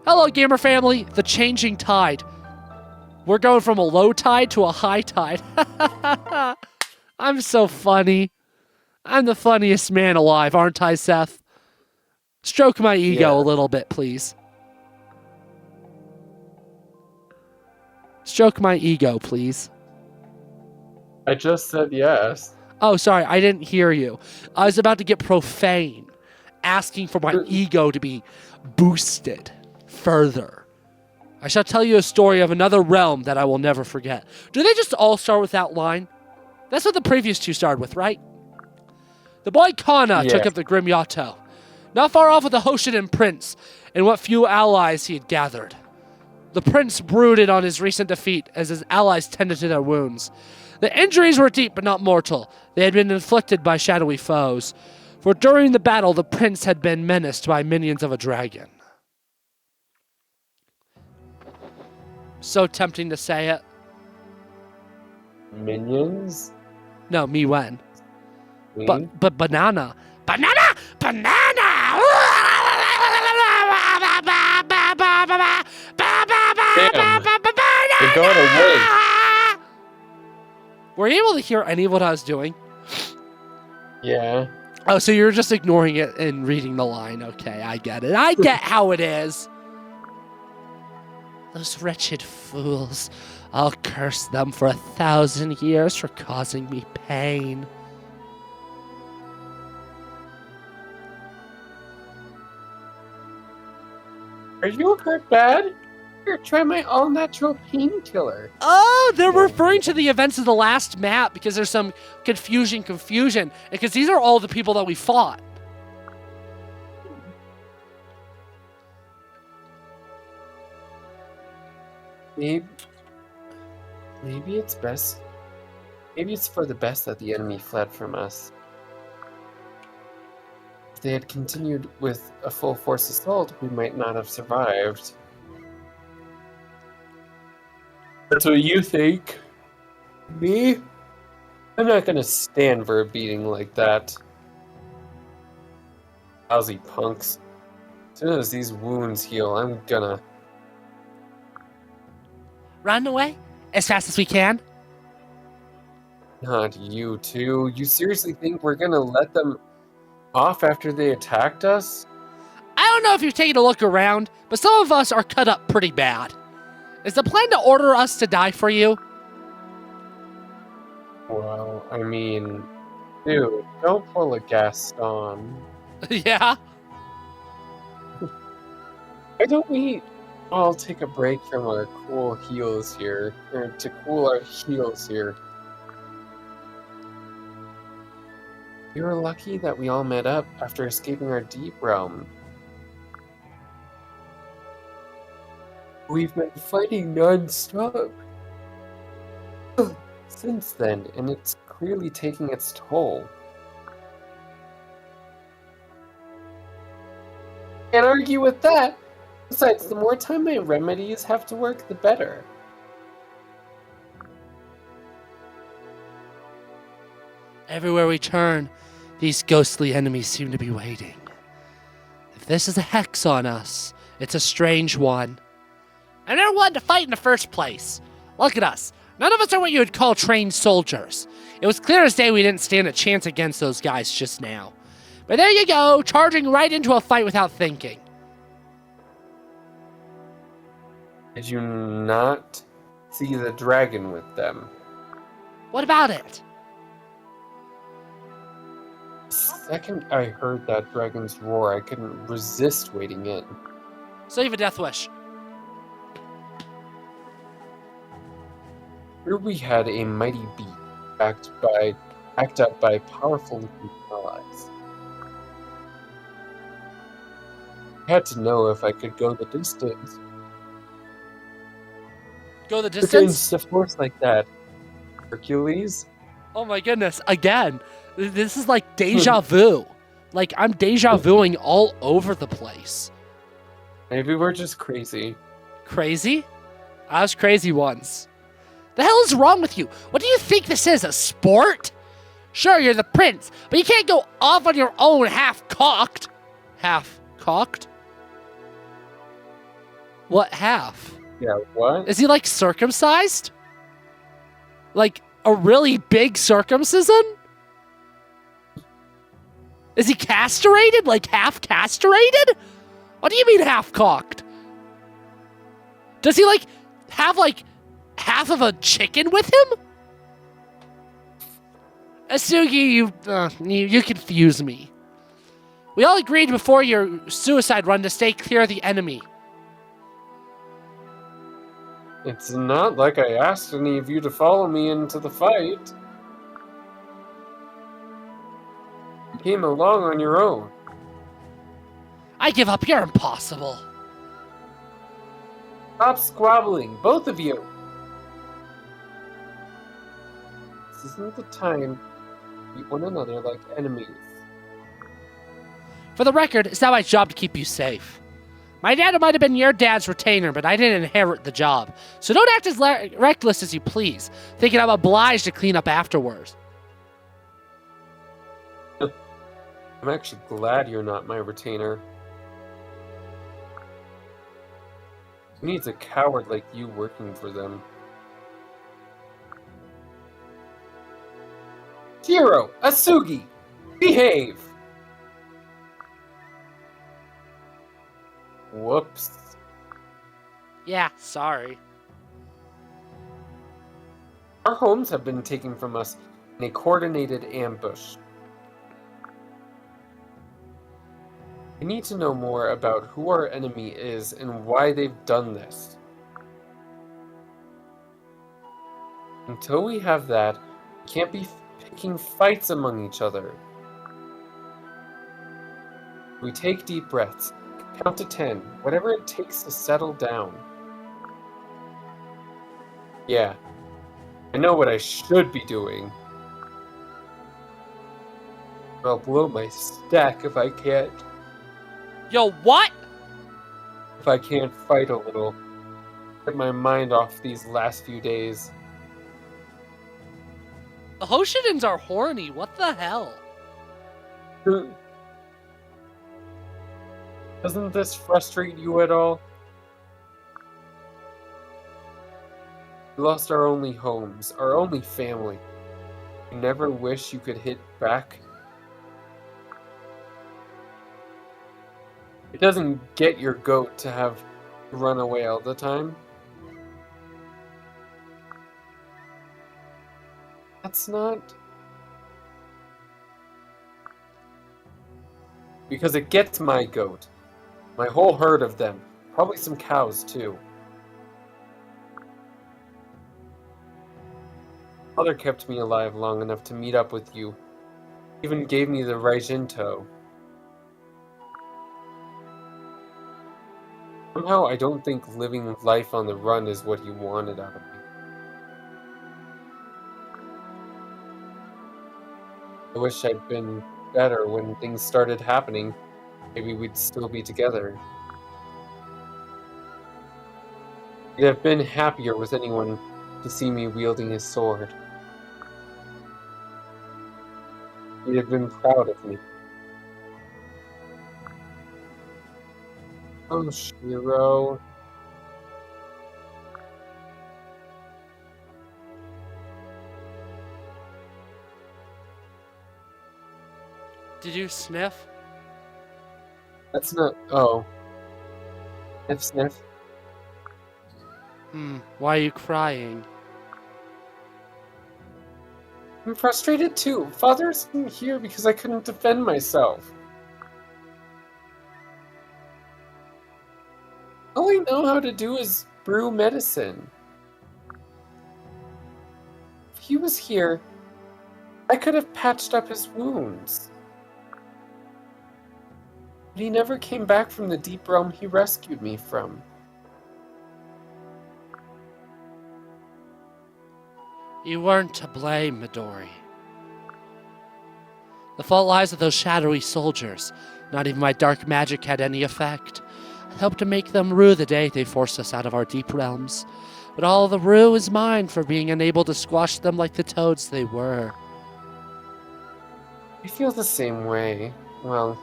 Hello, gamer family. The changing tide. We're going from a low tide to a high tide. I'm so funny. I'm the funniest man alive, aren't I, Seth? Stroke my ego a little bit, please. Stroke my ego, please. I just said yes. Oh, sorry, I didn't hear you. I was about to get profane, asking for my ego to be boosted further. I shall tell you a story of another realm that I will never forget. Do they just all start with that line? That's what the previous two started with, right? The boy Kana took up the Grim Yato, not far off with the Hoshidan prince and what few allies he had gathered. The prince brooded on his recent defeat as his allies tended to their wounds. The injuries were deep but not mortal. They had been inflicted by shadowy foes, for during the battle the prince had been menaced by minions of a dragon. So tempting to say it. Minions? No, me when. Me? But banana. Banana! Banana! Damn. It got away. Were you able to hear any of what I was doing? Yeah. Oh, so you're just ignoring it and reading the line. Okay, I get it. I get how it is. Those wretched fools. I'll curse them for 1,000 years for causing me pain. Are you hurt bad? Here, try my all-natural painkiller. Oh, they're referring to the events of the last map because there's some confusion, because these are all the people that we fought. Maybe it's best. Maybe it's for the best that the enemy fled from us. If they had continued with a full force assault, we might not have survived. That's what you think. Me? I'm not gonna stand for a beating like that. Lousy punks. As soon as these wounds heal, I'm gonna... Run away as fast as we can. Not you two. You seriously think we're gonna let them off after they attacked us? I don't know if you've taken a look around, but some of us are cut up pretty bad. Is the plan to order us to die for you? Well, I mean, dude, don't pull a Gaston. Yeah? Why don't we all take a break from our cool heels here, or to cool our heels here? We were lucky that we all met up after escaping our deep realm. We've been fighting non-stop since then, and it's clearly taking its toll. Can't argue with that. Besides, the more time my remedies have to work, the better. Everywhere we turn, these ghostly enemies seem to be waiting. If this is a hex on us, it's a strange one. I never wanted to fight in the first place. Look at us. None of us are what you would call trained soldiers. It was clear as day we didn't stand a chance against those guys just now. But there you go, charging right into a fight without thinking. Did you not see the dragon with them? What about it? The second I heard that dragon's roar, I couldn't resist wading in. So you have a death wish. Here we had a mighty beast backed up by powerful allies. I had to know if I could go the distance. Go the distance? Against a force like that. Hercules? Oh my goodness, again. This is like deja vu. Like, I'm deja vuing all over the place. Maybe we're just crazy. Crazy? I was crazy once. The hell is wrong with you? What do you think this is, a sport? Sure, you're the prince, but you can't go off on your own half-cocked. Half-cocked? What half? Yeah, what? Is he like circumcised? Like a really big circumcision? Is he castrated? Like half castrated? What do you mean half cocked? Does he like have like half of a chicken with him? Asugi, you confuse me. We all agreed before your suicide run to stay clear of the enemy. It's not like I asked any of you to follow me into the fight. You came along on your own. I give up, you're impossible. Stop squabbling, both of you. This isn't the time to treat one another like enemies. For the record, it's not my job to keep you safe. My dad might have been your dad's retainer, but I didn't inherit the job. So don't act as reckless as you please, thinking I'm obliged to clean up afterwards. I'm actually glad you're not my retainer. Who needs a coward like you working for them? Jiro! Asugi! Behave! Whoops. Yeah, sorry. Our homes have been taken from us in a coordinated ambush. I need to know more about who our enemy is and why they've done this. Until we have that, we can't be picking fights among each other. We take deep breaths, count to 10, whatever it takes to settle down. Yeah, I know what I should be doing. I'll blow my stack if I can't. Yo, what? If I can't fight a little. Get my mind off these last few days. The Hoshidans are horny, what the hell? Doesn't this frustrate you at all? We lost our only homes, our only family. You never wish you could hit back? It doesn't get your goat to have to run away all the time. That's not... Because it gets my goat. My whole herd of them. Probably some cows, too. Mother kept me alive long enough to meet up with you. Even gave me the Raijinto. Somehow I don't think living life on the run is what you wanted out of me. I wish I'd been better when things started happening. Maybe we'd still be together. I'd have been happier with anyone to see me wielding his sword. He'd have been proud of me. Oh, Shiro. Did you sniff? That's not... Oh. Sniff, sniff. Why are you crying? I'm frustrated too. Father isn't here because I couldn't defend myself. All I know how to do is brew medicine. If he was here, I could have patched up his wounds. But he never came back from the deep realm he rescued me from. You weren't to blame, Midori. The fault lies with those shadowy soldiers. Not even my dark magic had any effect. I helped to make them rue the day they forced us out of our deep realms. But all the rue is mine for being unable to squash them like the toads they were. I feel the same way. Well,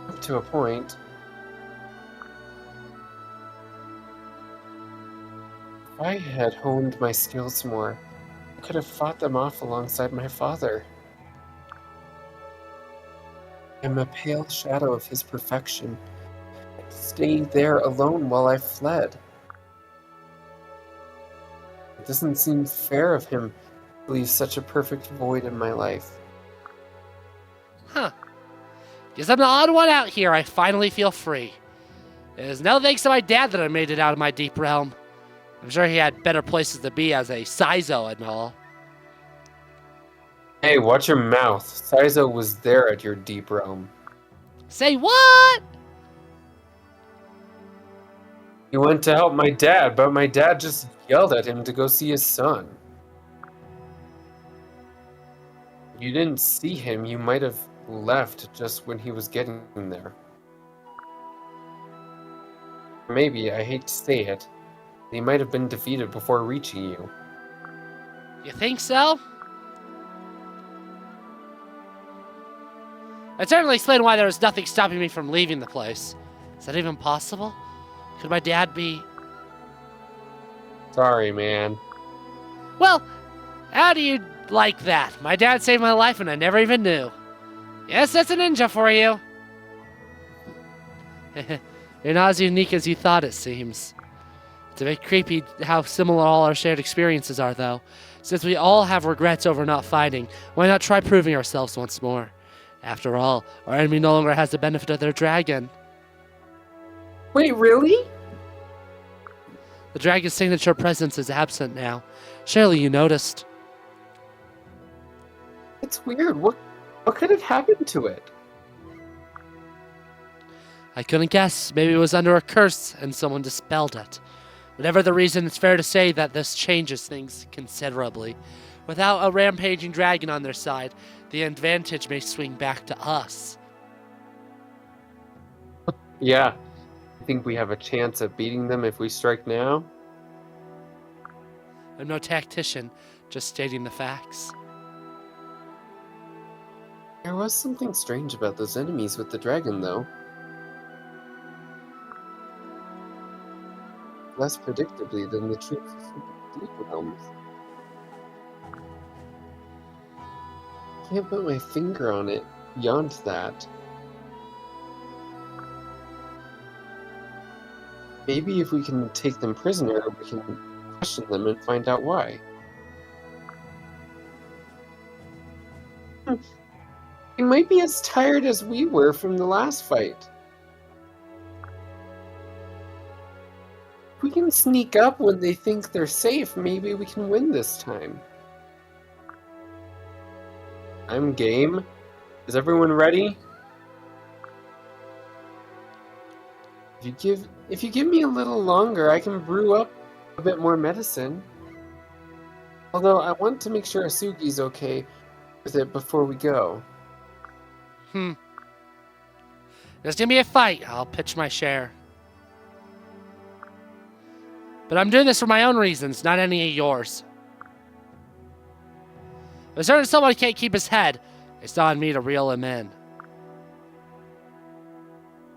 up to a point. I had honed my skills more, I could have fought them off alongside my father. I'm a pale shadow of his perfection, staying there alone while I fled. It doesn't seem fair of him to leave such a perfect void in my life. Huh. Guess I'm the odd one out here. I finally feel free. It is no thanks to my dad that I made it out of my deep realm. I'm sure he had better places to be as a Saizo and all. Hey, watch your mouth. Saizo was there at your deep realm. Say what? He went to help my dad, but my dad just yelled at him to go see his son. If you didn't see him, you might have left just when he was getting there. Maybe, I hate to say it, he might have been defeated before reaching you. You think so? I'd certainly explain why there was nothing stopping me from leaving the place. Is that even possible? Could my dad be... Sorry, man. Well, how do you like that? My dad saved my life and I never even knew. Yes, that's a ninja for you. You're not as unique as you thought, it seems. It's a bit creepy how similar all our shared experiences are, though. Since we all have regrets over not fighting, why not try proving ourselves once more? After all, our enemy no longer has the benefit of their dragon. Wait, really? The dragon's signature presence is absent now. Surely you noticed. It's weird. What could have happened to it? I couldn't guess. Maybe it was under a curse and someone dispelled it. Whatever the reason, it's fair to say that this changes things considerably. Without a rampaging dragon on their side, the advantage may swing back to us. Yeah. I think we have a chance at beating them if we strike now. I'm no tactician, just stating the facts. There was something strange about those enemies with the dragon, though. Less predictably than the troops of deep realms. Can't put my finger on it beyond that. Maybe if we can take them prisoner, we can question them and find out why. They might be as tired as we were from the last fight. If we can sneak up when they think they're safe, maybe we can win this time. I'm game. Is everyone ready? If you give me a little longer, I can brew up a bit more medicine. Although I want to make sure Asugi's okay with it before we go. Just give me a fight. I'll pitch my share. But I'm doing this for my own reasons, not any of yours. If certain someone can't keep his head, it's on me to reel him in.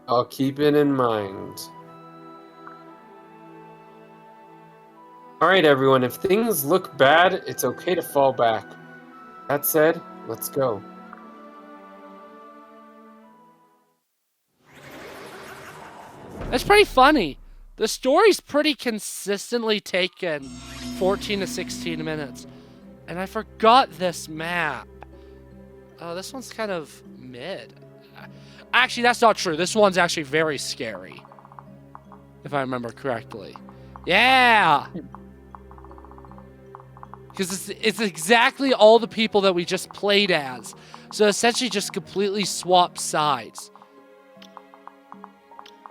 I'll keep it in mind. Alright everyone, if things look bad, it's okay to fall back. That said, let's go. It's pretty funny. The story's pretty consistently taken 14 to 16 minutes. And I forgot this map. Oh, this one's kind of mid. Actually, that's not true. This one's actually very scary. If I remember correctly. Yeah! Because it's exactly all the people that we just played as. So essentially just completely swap sides.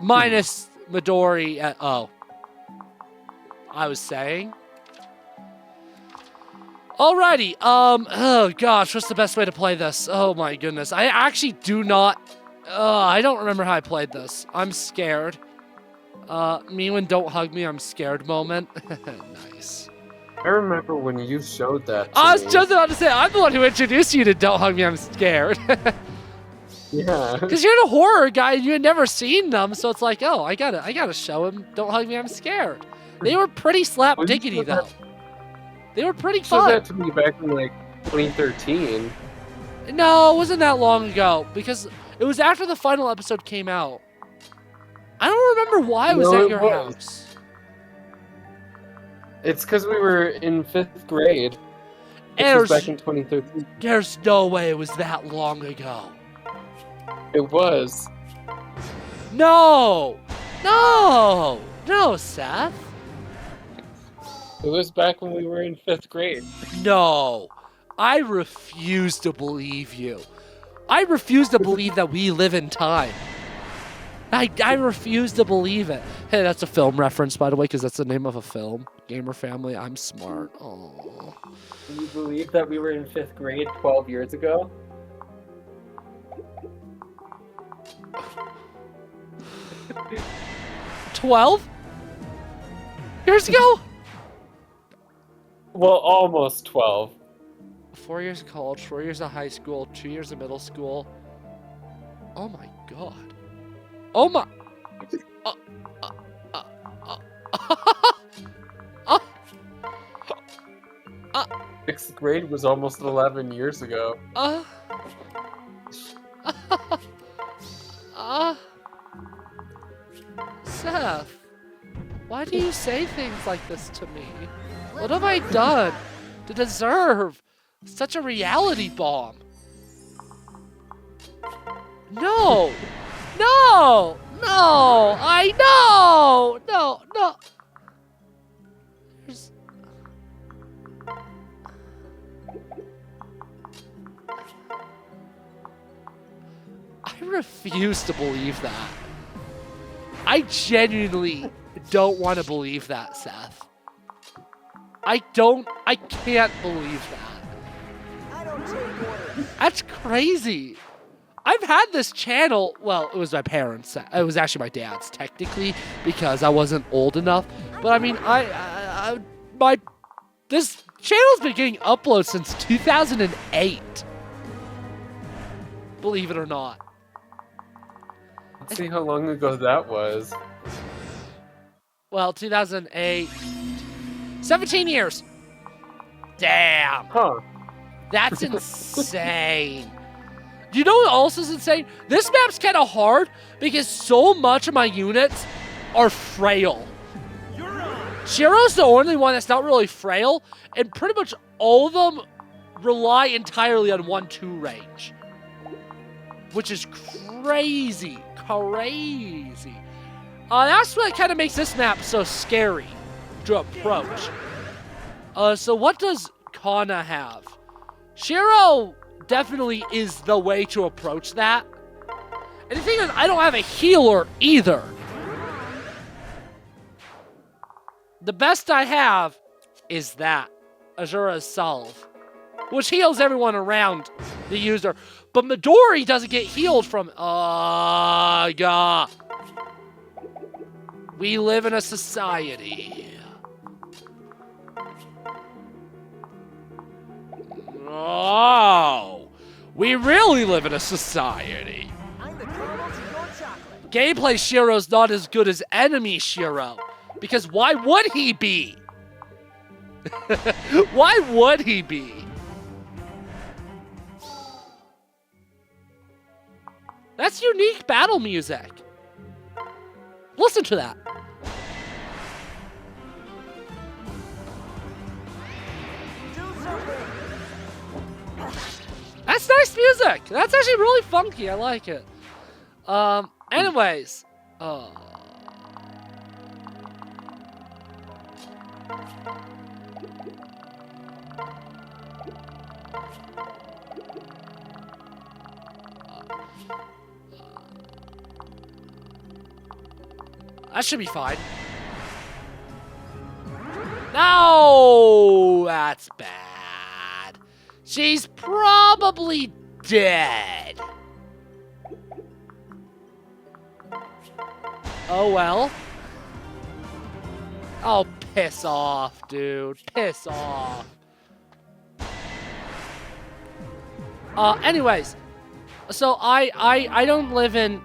Minus Midori. Oh. I was saying. Alrighty. Oh gosh, what's the best way to play this? Oh my goodness. I actually do not. I don't remember how I played this. I'm scared. Me when don't hug me, I'm scared moment. Nice. I remember when you showed that to I was me. just about to say, I'm the one who introduced you to Don't Hug Me, I'm Scared. Yeah. Because you're the horror guy and you had never seen them, so it's like, oh, I gotta show him. Don't hug me, I'm scared. They were pretty slap Well, you diggity showed though. They were pretty showed fun. that to me back in like 2013. No, it wasn't that long ago because it was after the final episode came out. I don't remember why I was No, at it your was. house. It's because we were in 5th grade. This was back in 2013. There's no way it was that long ago. It was. No, Seth. It was back when we were in 5th grade. No, I refuse to believe you. I refuse to believe that we live in time. I refuse to believe it. Hey, that's a film reference, by the way, because that's the name of a film. Gamer family, I'm smart. Oh. Do you believe that we were in 5th grade 12 years ago? $12 years ago? Well, almost 12. 4 years of college, 4 years of high school, 2 years of middle school. Oh my god. Oh my. Sixth grade was almost 11 years ago. Seth, why do you say things like this to me? What have I done to deserve such a reality bomb? No! No! No! I know! No! There's... I refuse to believe that. I genuinely don't want to believe that, Seth. I can't believe that. I don't take orders. That's crazy. I've had this channel, well, it was my parents', it was actually my dad's, technically, because I wasn't old enough. But I mean, this channel's been getting uploads since 2008. Believe it or not. Let's see how long ago that was. Well, 2008, 17 years. Damn. Huh. That's insane. Do you know what else is insane? This map's kind of hard because so much of my units are frail. Shiro's the only one that's not really frail, and pretty much all of them rely entirely on 1-2 range. Which is crazy. Crazy. That's what kind of makes this map so scary to approach. So what does Kana have? Shiro definitely is the way to approach that. And the thing is, I don't have a healer either. The best I have is that, Azura's Salve, which heals everyone around the user. But Midori doesn't get healed from... God. We live in a society. Oh, we really live in a society. I'm the caramel to your chocolate. Gameplay Shiro's not as good as enemy Shiro. Because why would he be? Why would he be? That's unique battle music. Listen to that. Do something. That's nice music. That's actually really funky. I like it. Anyways. That should be fine. No, that's bad. She's probably dead. Oh well. Oh, piss off, dude. Piss off. Anyways, So I don't live in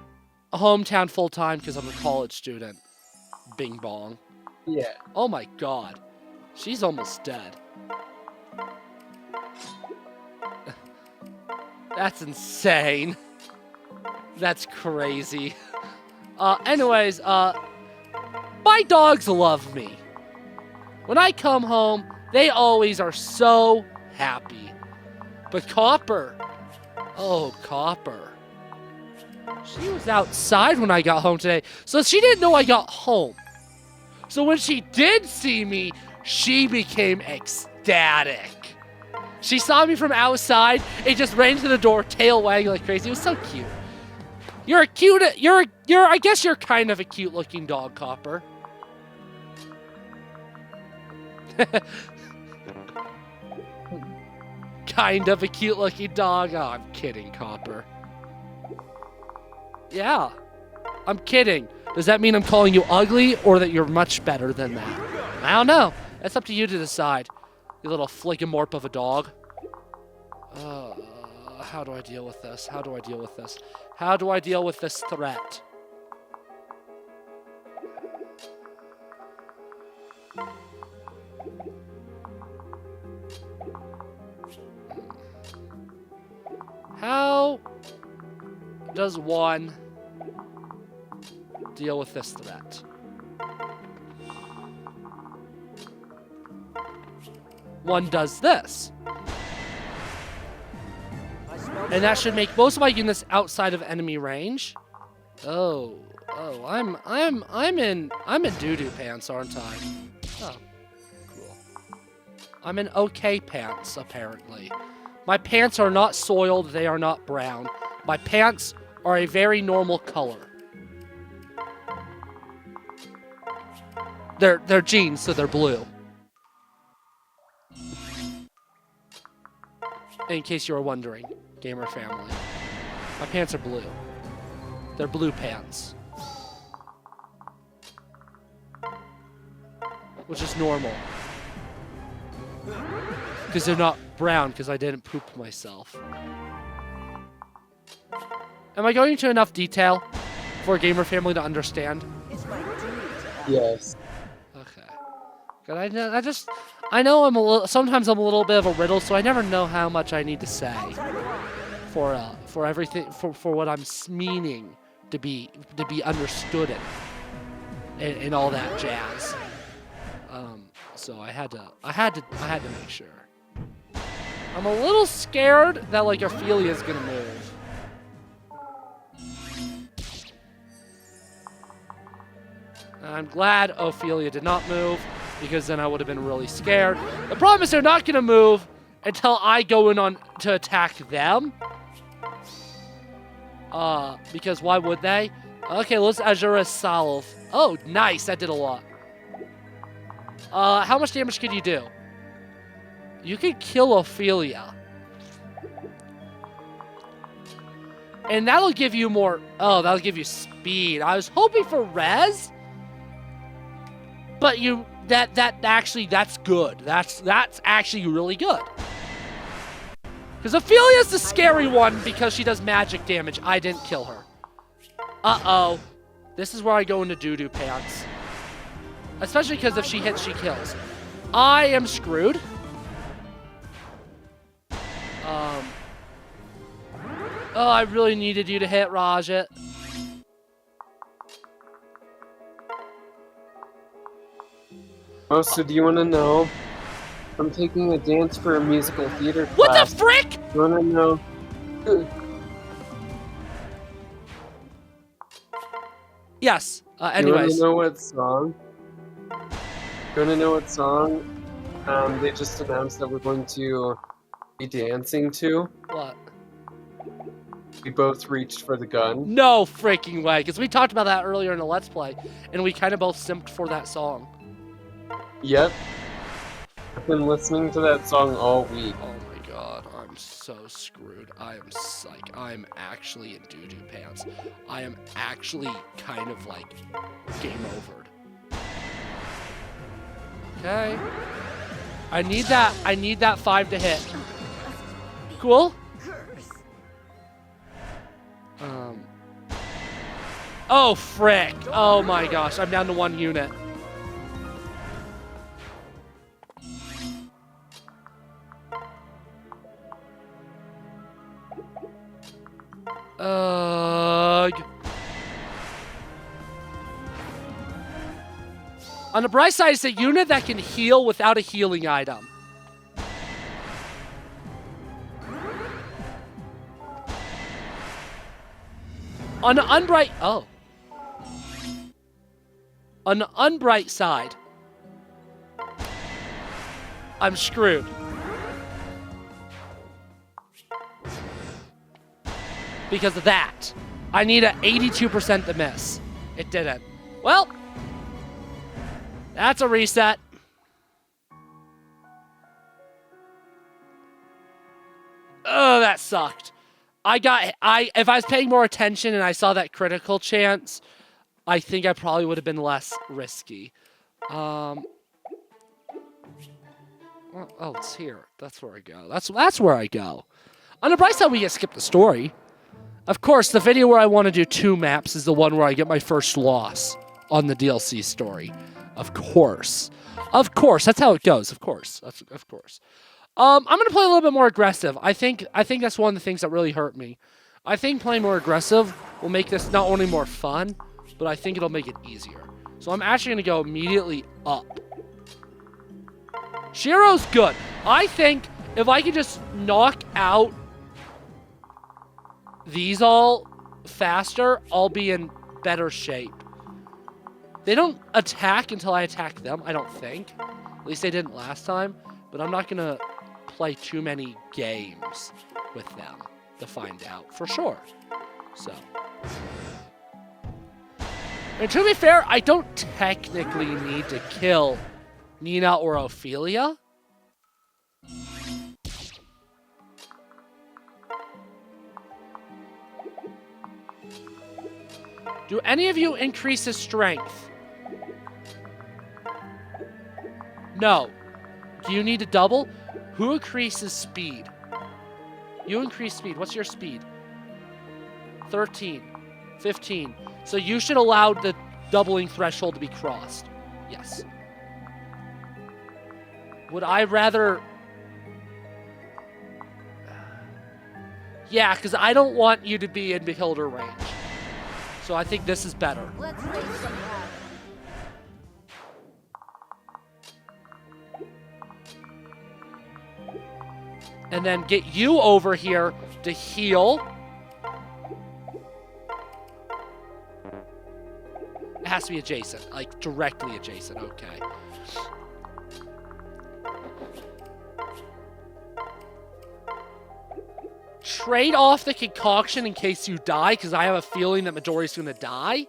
a hometown full time because I'm a college student. Bing bong. Yeah. Oh my god. She's almost dead. That's insane. That's crazy. Anyways, my dogs love me. When I come home, they always are so happy. But Copper, oh, Copper. She was outside when I got home today, so she didn't know I got home. So when she did see me, she became ecstatic. She saw me from outside and just ran to the door, tail wagging like crazy. It was so cute. I guess you're kind of a cute looking dog, Copper. Kind of a cute looking dog. Oh, I'm kidding, Copper. Yeah, I'm kidding. Does that mean I'm calling you ugly or that you're much better than that? I don't know. That's up to you to decide. You little fligamorp of a dog. How do I deal with this? How do I deal with this? How do I deal with this threat? How does one deal with this threat? One does this. And that should make most of my units outside of enemy range. Oh, I'm in doo-doo pants, aren't I? Oh, cool. I'm in okay pants, apparently. My pants are not soiled, they are not brown. My pants are a very normal color. They're jeans, so they're blue. In case you were wondering, gamer family. My pants are blue. They're blue pants. Which is normal. Because they're not brown, because I didn't poop myself. Am I going into enough detail for a gamer family to understand? It's my duty to help. Yes. Okay. Good. I know sometimes I'm a little bit of a riddle, so I never know how much I need to say for everything for what I'm meaning to be understood in all that jazz. So I had to make sure. I'm a little scared that like Ophelia's gonna move. I'm glad Ophelia did not move, because then I would have been really scared. The problem is they're not gonna move until I go in on to attack them. Because why would they? Okay, let's Azura Salve. Oh, nice, that did a lot. How much damage can you do? You could kill Ophelia. And that'll give you more, that'll give you speed. I was hoping for res, but that's good. That's actually really good. Because Ophelia's the scary one because she does magic damage. I didn't kill her. Uh-oh. This is where I go into doo-doo pants. Especially because if she hits, she kills. I am screwed. Oh, I really needed you to hit, Rajat. Oh, so do you want to know? I'm taking a dance for a musical theater class. What the frick? You want to know? Yes. You want Anyways. to know what song? You want to know what song they just announced that we're going to be dancing to? What? We both reached for the gun. No freaking way. Because we talked about that earlier in the Let's Play. And we kind of both simped for that song. Yep. I've been listening to that song all week. Oh my god. I'm so screwed. I'm actually in doo-doo pants. I am actually kind of like game overed. Okay. I need that 5 to hit. Cool? Oh, frick. Oh my gosh, I'm down to 1 unit. Ugh. On the bright side, it's a unit that can heal without a healing item. On the unbright... Oh. On the unbright side, I'm screwed. Because of that. I need an 82% to miss. It didn't. Well, that's a reset. Oh, that sucked. If I was paying more attention and I saw that critical chance, I think I probably would have been less risky. Oh, it's here. That's where I go. That's where I go. On the bright side, we get skipped the story. Of course, the video where I want to do 2 maps is the one where I get my first loss on the DLC story. Of course. Of course. That's how it goes. Of course. Of course. I'm going to play a little bit more aggressive. I think that's one of the things that really hurt me. I think playing more aggressive will make this not only more fun, but I think it'll make it easier. So I'm actually going to go immediately up. Shiro's good. I think if I could just knock out these all faster, I'll be in better shape. They don't attack until I attack them, I don't think. At least they didn't last time. But I'm not going to play too many games with them to find out for sure. So. And to be fair, I don't technically need to kill Nina or Ophelia. Do any of you increase his strength? No. Do you need to double? Who increases speed? You increase speed. What's your speed? 13. 15. So you should allow the doubling threshold to be crossed. Yes. Would I rather... Yeah, because I don't want you to be in beholder range. So I think this is better. Let's make some havoc. And then get you over here to heal. It has to be adjacent, like directly adjacent, okay. Trade off the concoction in case you die, because I have a feeling that Midori's gonna die.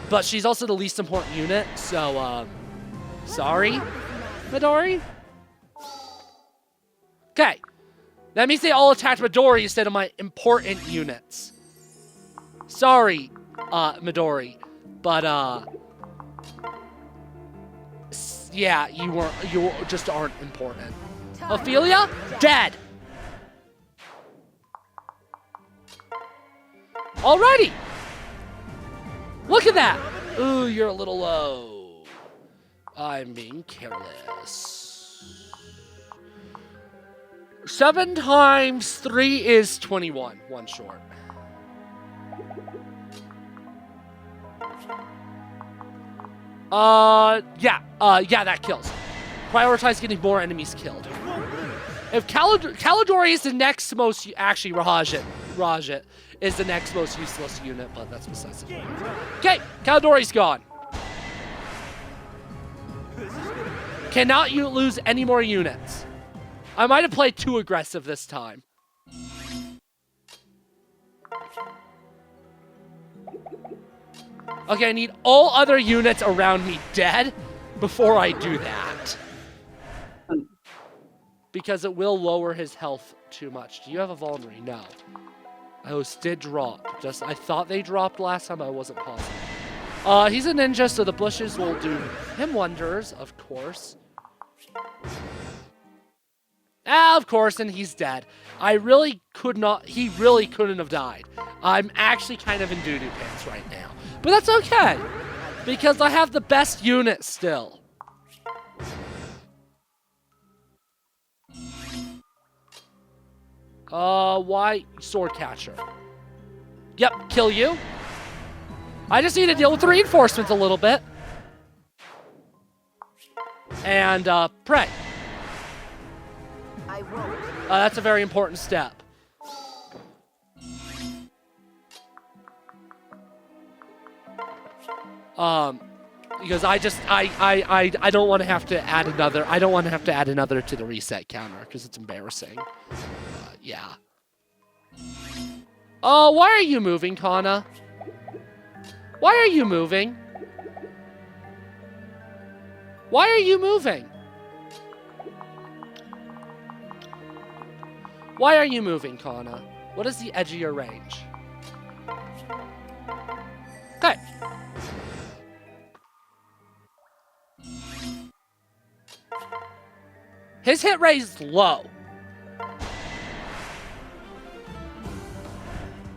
But she's also the least important unit, so, sorry, Midori. Okay, that means they all attacked Midori instead of my important units. Sorry, Midori, but, yeah, you just aren't important. Ophelia, dead. Alrighty! Look at that! Ooh, you're a little low. I'm being careless. 7 times 3 is 21. 1 short. Yeah, that kills. Prioritize getting more enemies killed. If Kalidori is the next most... Actually, Rajit is the next most useless unit, but that's besides the point. Okay, Kalidori's gone. Cannot you lose any more units. I might have played too aggressive this time. Okay, I need all other units around me dead before I do that. Because it will lower his health too much. Do you have a vulnerary? No. Those did drop. I thought they dropped last time, but I wasn't positive. He's a ninja, so the bushes will do him wonders, of course. Ah, of course, and he's dead. I really could not. He really couldn't have died. I'm actually kind of in doo-doo pants right now. But that's okay, because I have the best unit still. Why? Sword catcher. Yep, kill you. I just need to deal with the reinforcements a little bit. And, pray. I won't. That's a very important step. Because I don't want to have to add another. I don't want to have to add another to the reset counter because it's embarrassing. Yeah. Oh, why are you moving, Kana? Why are you moving? Why are you moving? Why are you moving, Kana? What is the edge of your range? Okay. His hit rate is low.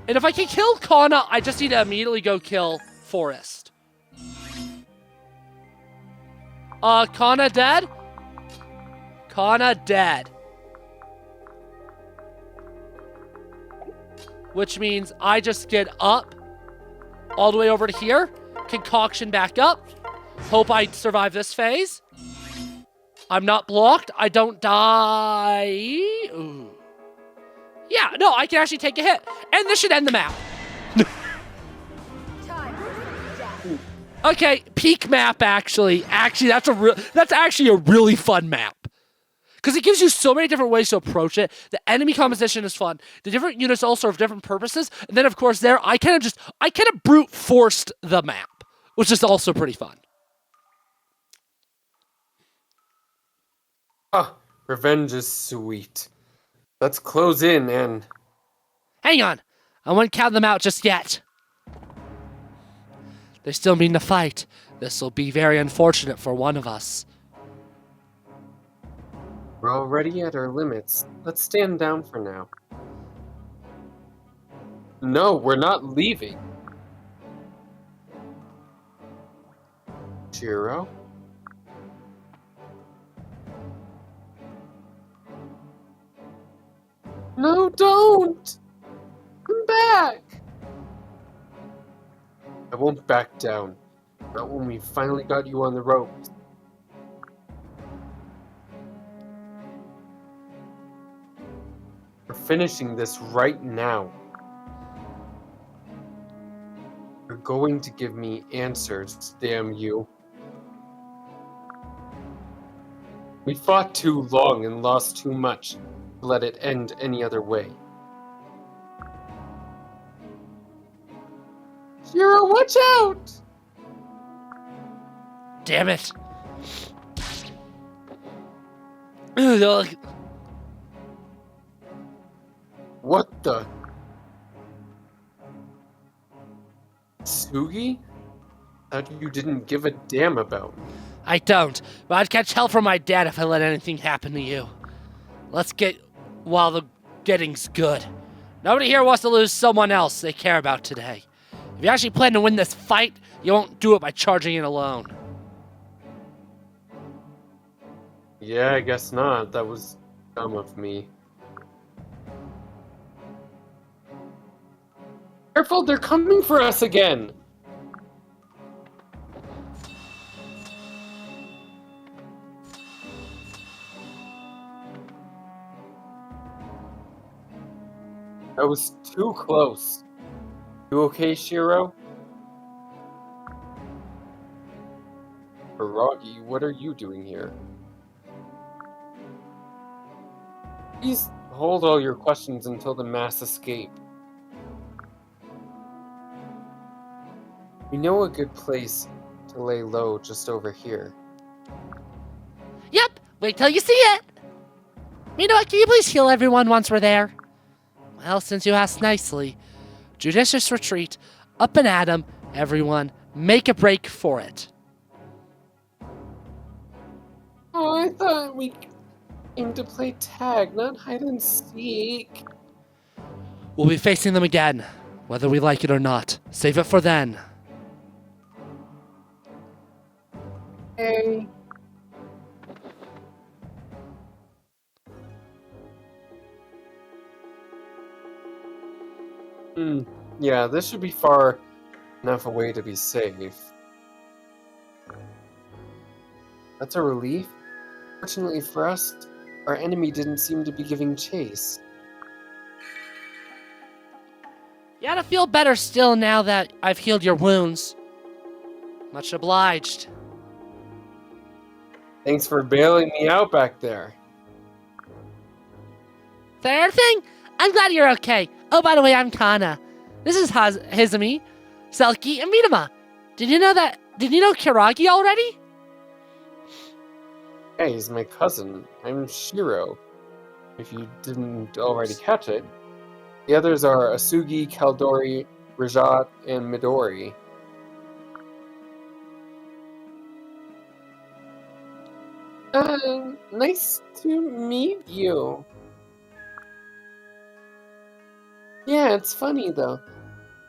And if I can kill Kana, I just need to immediately go kill Forest. Kana dead? Kana dead. Which means I just get up all the way over to here, concoction back up, hope I survive this phase. I'm not blocked, I don't die. Ooh. Yeah, no, I can actually take a hit. And this should end the map. Okay, peak map actually. Actually, that's actually a really fun map. Because it gives you so many different ways to approach it. The enemy composition is fun. The different units all serve different purposes. And then, of course, there, I kind of brute forced the map, which is also pretty fun. Ah, revenge is sweet. Let's close in and... Hang on. I won't count them out just yet. They still mean to fight. This will be very unfortunate for one of us. We're already at our limits. Let's stand down for now. No, we're not leaving. Shiro? No, don't! Come back! I won't back down. Not when we finally got you on the ropes. We're finishing this right now. You're going to give me answers, damn you. We fought too long and lost too much to let it end any other way. Shiro, watch out! Damn it. Ugh. What the? Sugi? That you didn't give a damn about. I don't, but I'd catch hell from my dad if I let anything happen to you. Let's get while the getting's good. Nobody here wants to lose someone else they care about today. If you actually plan to win this fight, you won't do it by charging in alone. Yeah, I guess not. That was dumb of me. Careful, they're coming for us again! That was too close. You okay, Shiro? Hiragi, what are you doing here? Please hold all your questions until the mass escape. We know a good place to lay low just over here. Yep, wait till you see it. You know what, can you please heal everyone once we're there? Well, since you asked nicely, judicious retreat, up and at 'em, everyone, make a break for it. Oh, I thought we... Aim to play tag, not hide and seek. We'll be facing them again, whether we like it or not. Save it for then. Hey. Yeah, this should be far enough away to be safe. That's a relief. Fortunately for us, our enemy didn't seem to be giving chase. You ought to feel better still now that I've healed your wounds. Much obliged. Thanks for bailing me out back there. Third thing? I'm glad you're okay. Oh, by the way, I'm Kana. This is Hizumi, Selkie, and Minama. Did you know Kiragi already? Hey, he's my cousin. I'm Shiro. If you didn't already catch it. The others are Asugi, Kaldori, Rajat, and Midori. Nice to meet you. Yeah, it's funny though.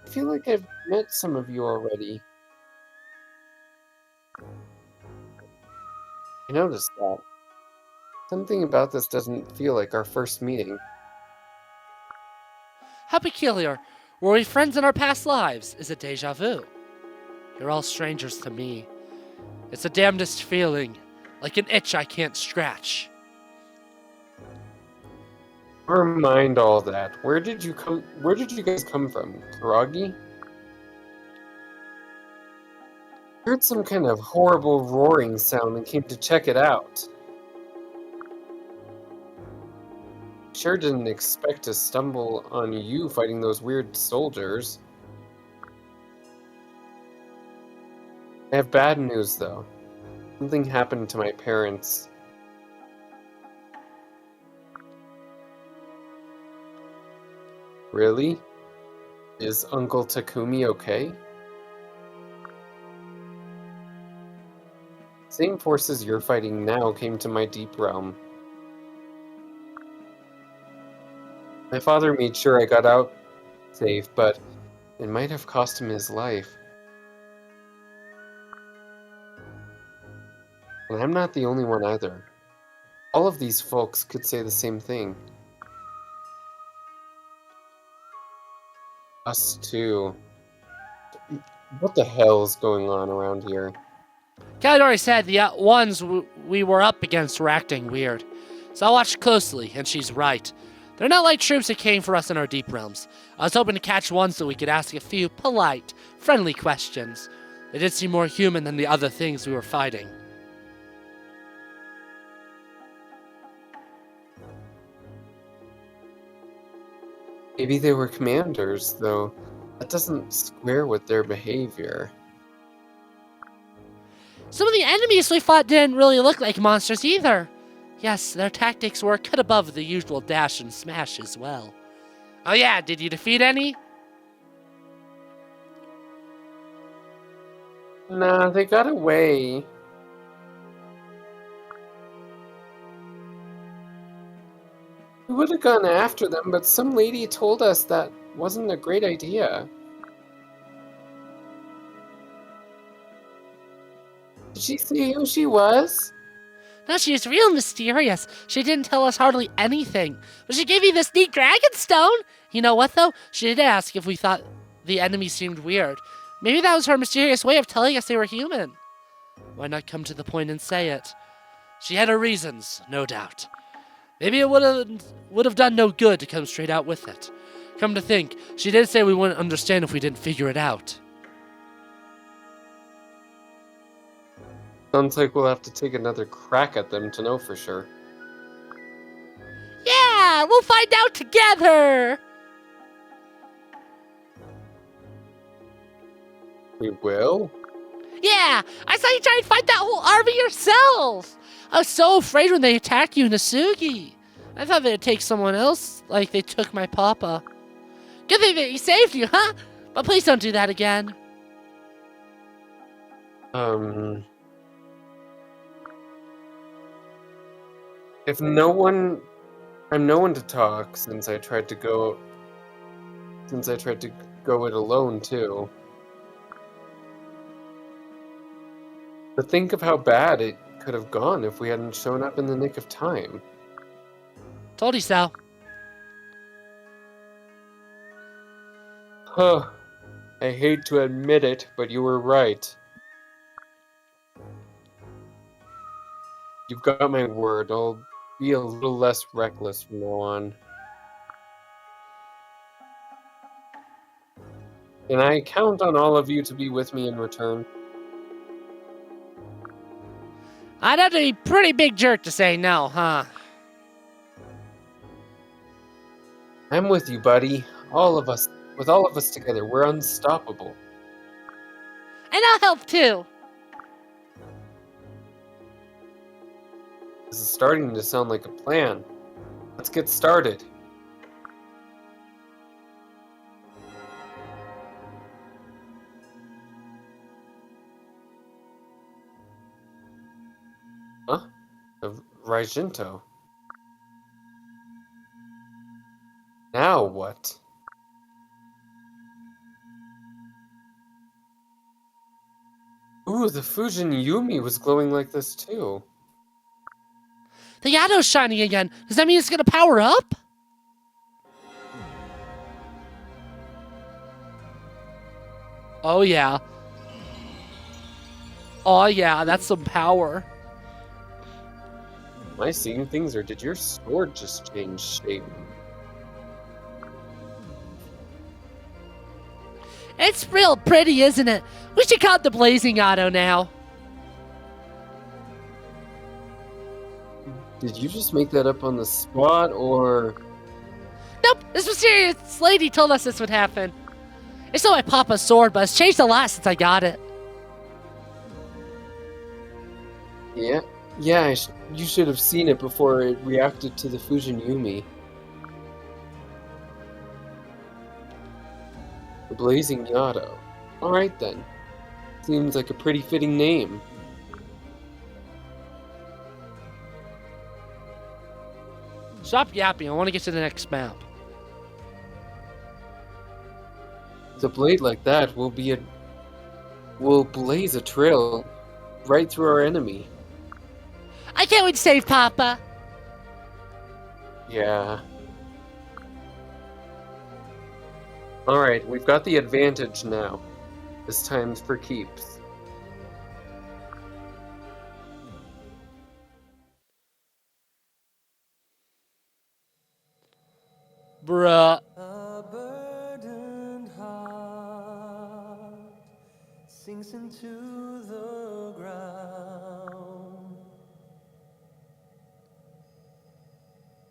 I feel like I've met some of you already. I noticed that. Something about this doesn't feel like our first meeting. How peculiar. Were we friends in our past lives? Is it deja vu? You're all strangers to me. It's the damnedest feeling, like an itch I can't scratch. Never mind all that. Where did you guys come from? Kiragi? I heard some kind of horrible roaring sound and came to check it out. Sure didn't expect to stumble on you fighting those weird soldiers. I have bad news though. Something happened to my parents. Really? Is Uncle Takumi okay? Same forces you're fighting now came to my deep realm. My father made sure I got out safe, but it might have cost him his life. And I'm not the only one either. All of these folks could say the same thing. Us too. What the hell is going on around here? Kaldori said the ones we were up against were acting weird. So I watched closely, and she's right. They're not like troops that came for us in our deep realms. I was hoping to catch one so we could ask a few polite, friendly questions. They did seem more human than the other things we were fighting. Maybe they were commanders, though that doesn't square with their behavior. Some of the enemies we fought didn't really look like monsters either. Yes, their tactics were a cut above the usual dash and smash as well. Oh yeah, did you defeat any? Nah, they got away. We would have gone after them, but some lady told us that wasn't a great idea. Did she say who she was? No, she was real mysterious. She didn't tell us hardly anything. But she gave me this neat dragon stone. You know what, though? She did ask if we thought the enemy seemed weird. Maybe that was her mysterious way of telling us they were human. Why not come to the point and say it? She had her reasons, no doubt. Maybe it would have done no good to come straight out with it. Come to think, she did say we wouldn't understand if we didn't figure it out. Sounds like we'll have to take another crack at them to know for sure. Yeah, we'll find out together! We will? Yeah, I saw you try and fight that whole army yourself! I was so afraid when they attacked you in Asugi. I thought they'd take someone else, like they took my papa. Good thing that he saved you, huh? But please don't do that again. If no one, I'm no one to talk since I tried to go it alone too. But think of how bad it could have gone if we hadn't shown up in the nick of time. Told you so. Huh. I hate to admit it, but you were right. You've got my word. I'll be a little less reckless from now on. And I count on all of you to be with me in return. I'd have to be a pretty big jerk to say no, huh? I'm with you, buddy. All of us, with all of us together, we're unstoppable. And I'll help too. This is starting to sound like a plan. Let's get started. Huh? Raijinto. Now what? Ooh, the Fujin Yumi was glowing like this too. The Yato's shining again. Does that mean it's gonna power up? Oh yeah. Oh yeah, that's some power. Am I seeing things, or did your sword just change shape? It's real pretty, isn't it? We should call it the Blazing Auto now. Did you just make that up on the spot, or... Nope, this was serious. This lady told us this would happen. It's not my Papa's sword, but it's changed a lot since I got it. Yeah, you should have seen it before it reacted to the Fujin Yumi. The Blazing Yato. Alright then. Seems like a pretty fitting name. Stop yapping, I want to get to the next map. With a blade like that will blaze a trail right through our enemy. I can't wait to save Papa. Yeah. Alright, we've got the advantage now. This time's for keeps. Bruh. A burdened heart sinks into the ground.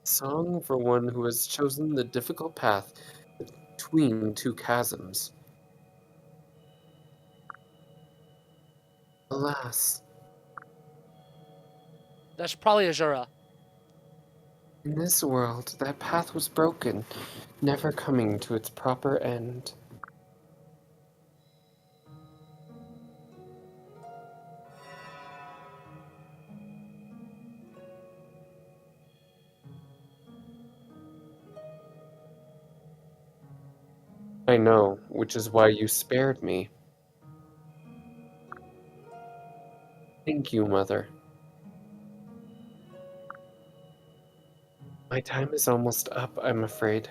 Song for one who has chosen the difficult path between two chasms. Alas, That's probably Azura. in this world, that path was broken, never coming to its proper end. I know, which is why you spared me. Thank you, Mother. My time is almost up, I'm afraid.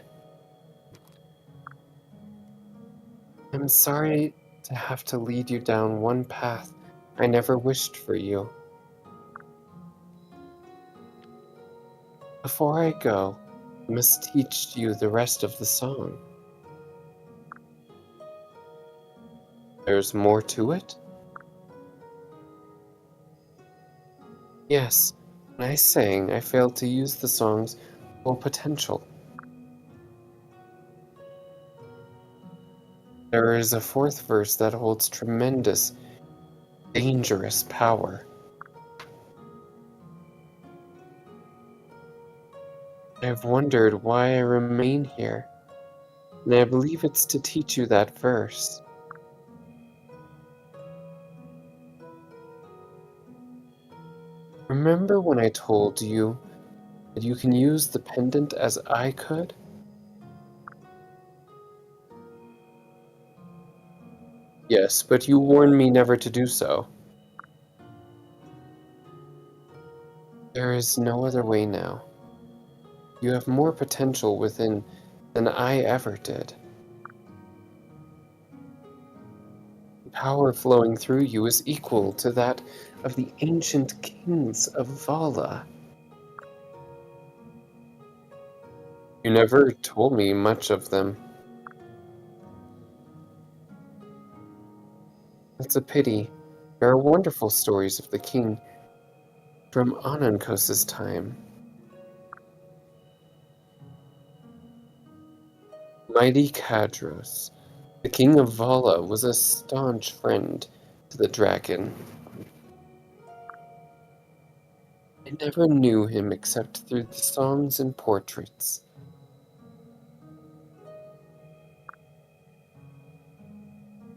I'm sorry to have to lead you down one path I never wished for you. Before I go, I must teach you the rest of the song. There's more to it? Yes, when I sang, I failed to use the song's full potential. There is a fourth verse that holds tremendous, dangerous power. I've wondered why I remain here, and I believe it's to teach you that verse. Remember when I told you that you can use the pendant as I could? Yes, but you warned me never to do so. There is no other way now. You have more potential within than I ever did. The power flowing through you is equal to that of the ancient kings of Vala. You never told me much of them. It's a pity. There are wonderful stories of the king from Anankos's time. Mighty Kadros, the king of Vala, was a staunch friend to the dragon. I never knew him except through the songs and portraits.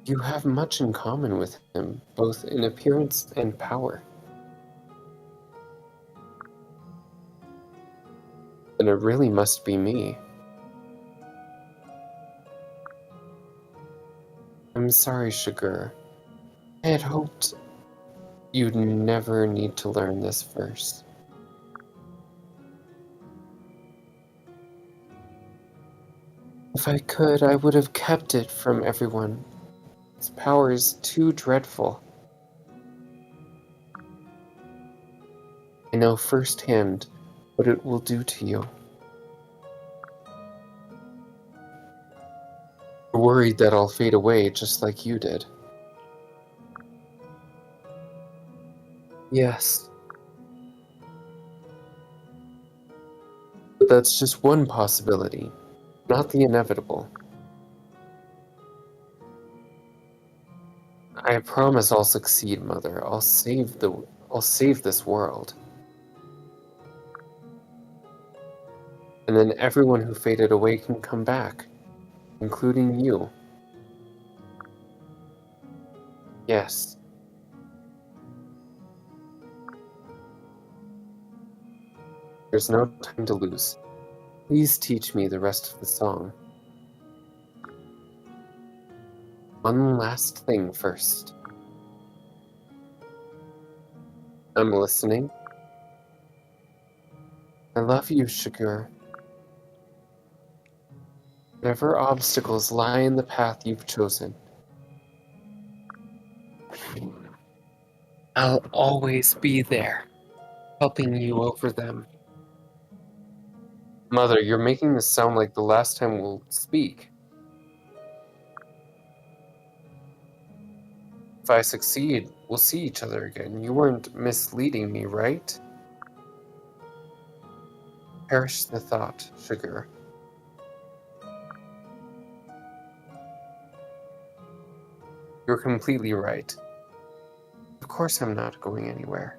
You have much in common with him, both in appearance and power. Then it really must be me. I'm sorry, Sugar. I had hoped you'd never need to learn this verse. If I could, I would have kept it from everyone. Its power is too dreadful. I know firsthand what it will do to you. I'm worried that I'll fade away just like you did. Yes. But that's just one possibility, not the inevitable. I promise I'll succeed, Mother. I'll save this world. And then everyone who faded away can come back, including you. Yes. There's no time to lose. Please teach me the rest of the song. One last thing first. I'm listening. I love you, Sugar. Whatever obstacles lie in the path you've chosen, I'll always be there, helping you over them. Mother, you're making this sound like the last time we'll speak. If I succeed, we'll see each other again. You weren't misleading me, right? Perish the thought, Sugar. You're completely right. Of course I'm not going anywhere.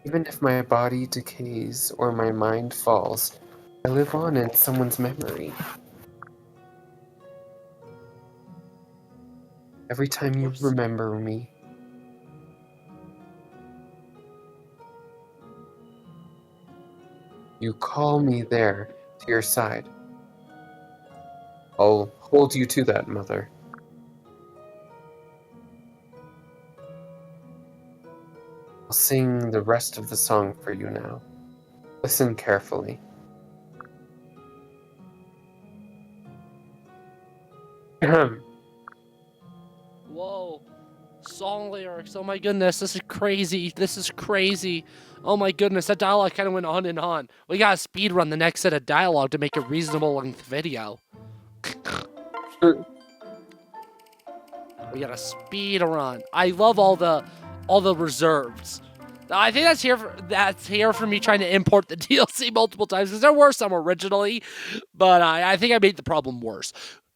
Even if my body decays or my mind falls, I live on in someone's memory. Every time you remember me, you call me there to your side. I'll hold you to that, Mother. I'll sing the rest of the song for you now. Listen carefully. Whoa. Song lyrics. Oh my goodness, this is crazy. This is crazy. Oh my goodness, that dialogue kind of went on and on. We gotta speed run the next set of dialogue to make a reasonable length video. We gotta speed run. I love all the reserves. I think that's here for me trying to import the DLC multiple times because there were some originally, but I think I made the problem worse.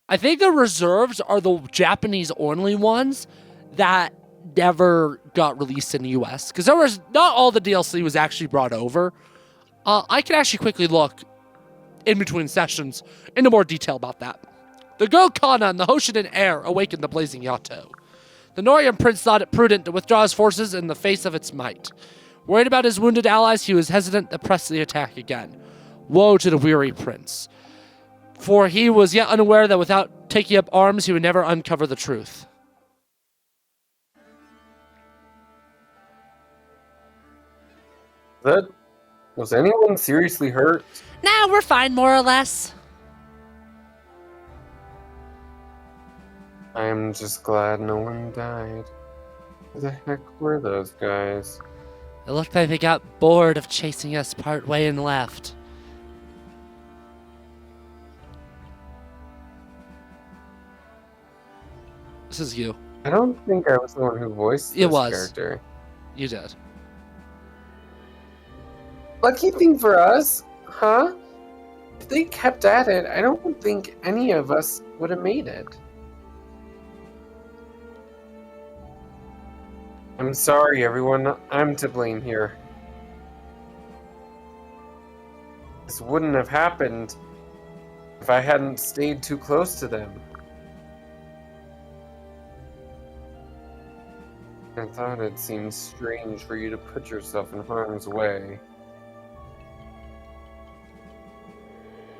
I think the reserves are the Japanese only ones that never got released in the US because there was not all the DLC was actually brought over. I can actually quickly look in between sessions into more detail about that. The Gokana and the Hoshidan heir awakened the blazing Yato. The Norian prince thought it prudent to withdraw his forces in the face of its might. Worried about his wounded allies, he was hesitant to press the attack again. Woe to the weary prince. For he was yet unaware that without taking up arms, he would never uncover the truth. Was anyone seriously hurt? Nah, we're fine, more or less. I'm just glad no one died. Who the heck were those guys? It looked like they got bored of chasing us part way and left. This is you. I don't think I was the one who voiced this character. You did. Lucky thing for us, huh? If they kept at it, I don't think any of us would have made it. I'm sorry, everyone. I'm to blame here. This wouldn't have happened if I hadn't stayed too close to them. I thought it seemed strange for you to put yourself in harm's way.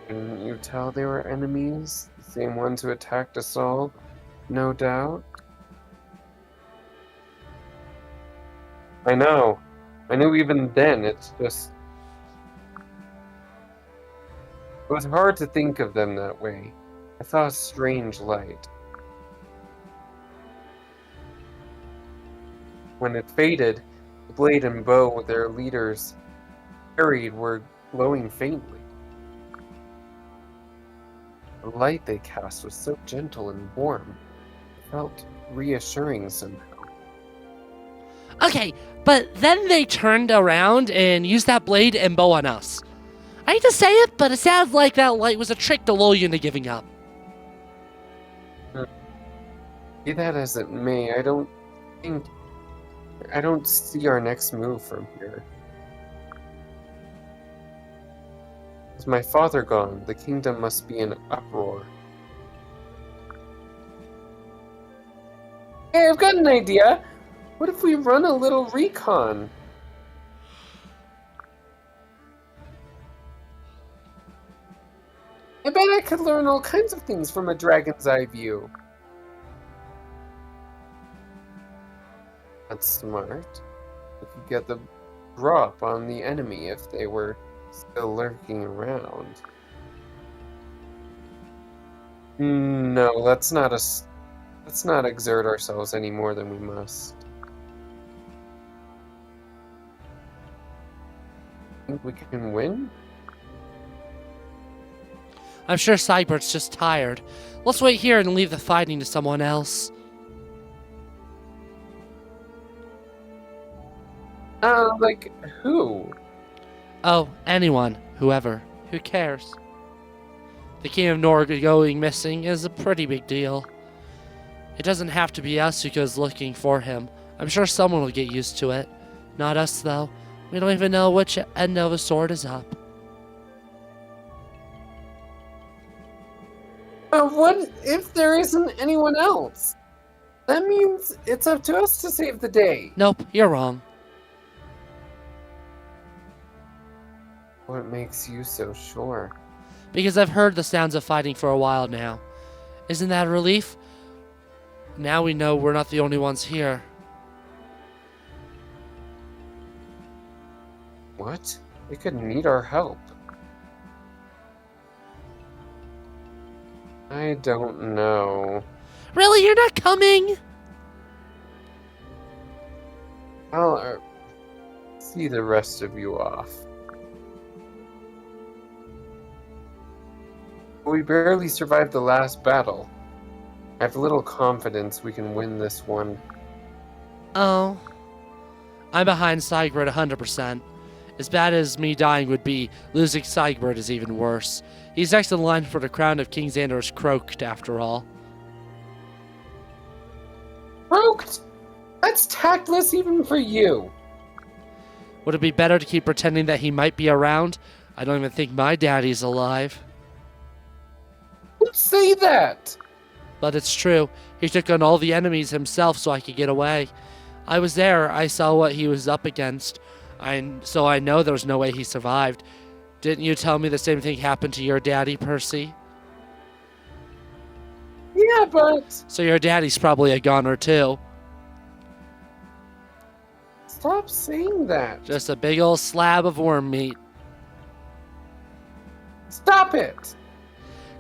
Couldn't you tell they were enemies? The same ones who attacked us all? No doubt. I know. I knew even then, it's just... It was hard to think of them that way. I saw a strange light. When it faded, the blade and bow their leaders carried were glowing faintly. The light they cast was so gentle and warm. It felt reassuring somehow. Okay, but then they turned around and used that blade and bow on us. I hate to say it, but it sounds like that light was a trick to lull you into giving up. Be that as it may, I don't see our next move from here. With my father gone, the kingdom must be in uproar. Hey, I've got an idea! What if we run a little recon? I bet I could learn all kinds of things from a dragon's eye view. That's smart. We could get the drop on the enemy if they were still lurking around. No, let's not exert ourselves any more than we must. Think we can win? I'm sure Cybert's just tired. Let's wait here and leave the fighting to someone else. Like who? Oh, anyone. Whoever. Who cares? The King of Norg going missing is a pretty big deal. It doesn't have to be us who goes looking for him. I'm sure someone will get used to it. Not us, though. We don't even know which end of a sword is up. What if there isn't anyone else? That means it's up to us to save the day. Nope, you're wrong. What makes you so sure? Because I've heard the sounds of fighting for a while now. Isn't that a relief? Now we know we're not the only ones here. What? They could need our help. I don't know. Really? You're not coming? I'll see the rest of you off. We barely survived the last battle. I have little confidence we can win this one. Oh. I'm behind Sigbert 100%. As bad as me dying would be, losing Sigbert is even worse. He's next in line for the crown of King Xander's croaked, after all. Croaked? That's tactless even for you. Would it be better to keep pretending that he might be around? I don't even think my daddy's alive. Don't say that! But it's true. He took on all the enemies himself so I could get away. I was there. I saw what he was up against. So I know there's no way he survived. Didn't you tell me the same thing happened to your daddy, Percy? Yeah, but So your daddy's probably a goner too. stop saying that. Just a big old slab of worm meat. Stop it.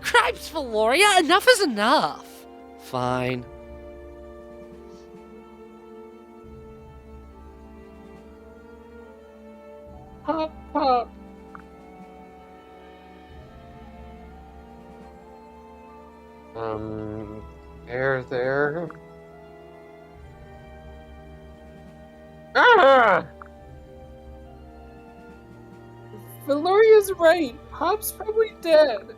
Cripes, Valoria, enough is enough. Fine. Pop, pop. There. Ah! Valoria's right. Pop's probably dead.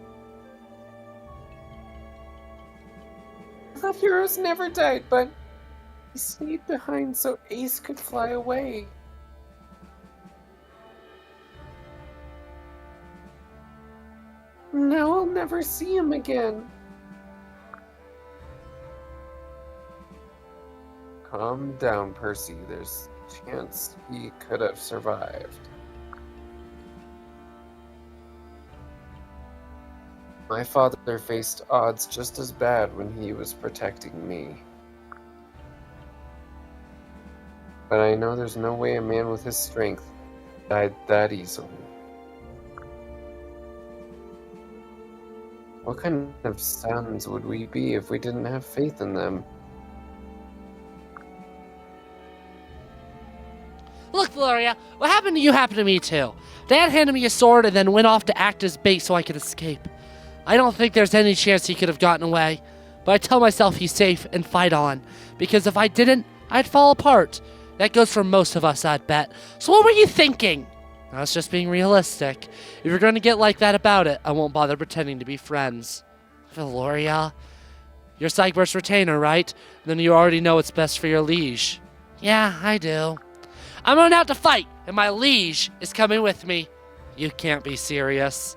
I thought heroes never died, but he stayed behind so Ace could fly away. Now I'll never see him again. Calm down, Percy. There's a chance he could have survived. My father faced odds just as bad when he was protecting me. But I know there's no way a man with his strength died that easily. What kind of sons would we be if we didn't have faith in them? Look, Valoria, what happened to you happened to me too. Dad handed me a sword and then went off to act as bait so I could escape. I don't think there's any chance he could have gotten away, but I tell myself he's safe and fight on, because if I didn't, I'd fall apart. That goes for most of us, I'd bet. So what were you thinking? I was just being realistic. If you're going to get like that about it, I won't bother pretending to be friends. Valoria, you're Cygbert's retainer, right? Then you already know what's best for your liege. Yeah, I do. I'm going out to fight, and my liege is coming with me. You can't be serious.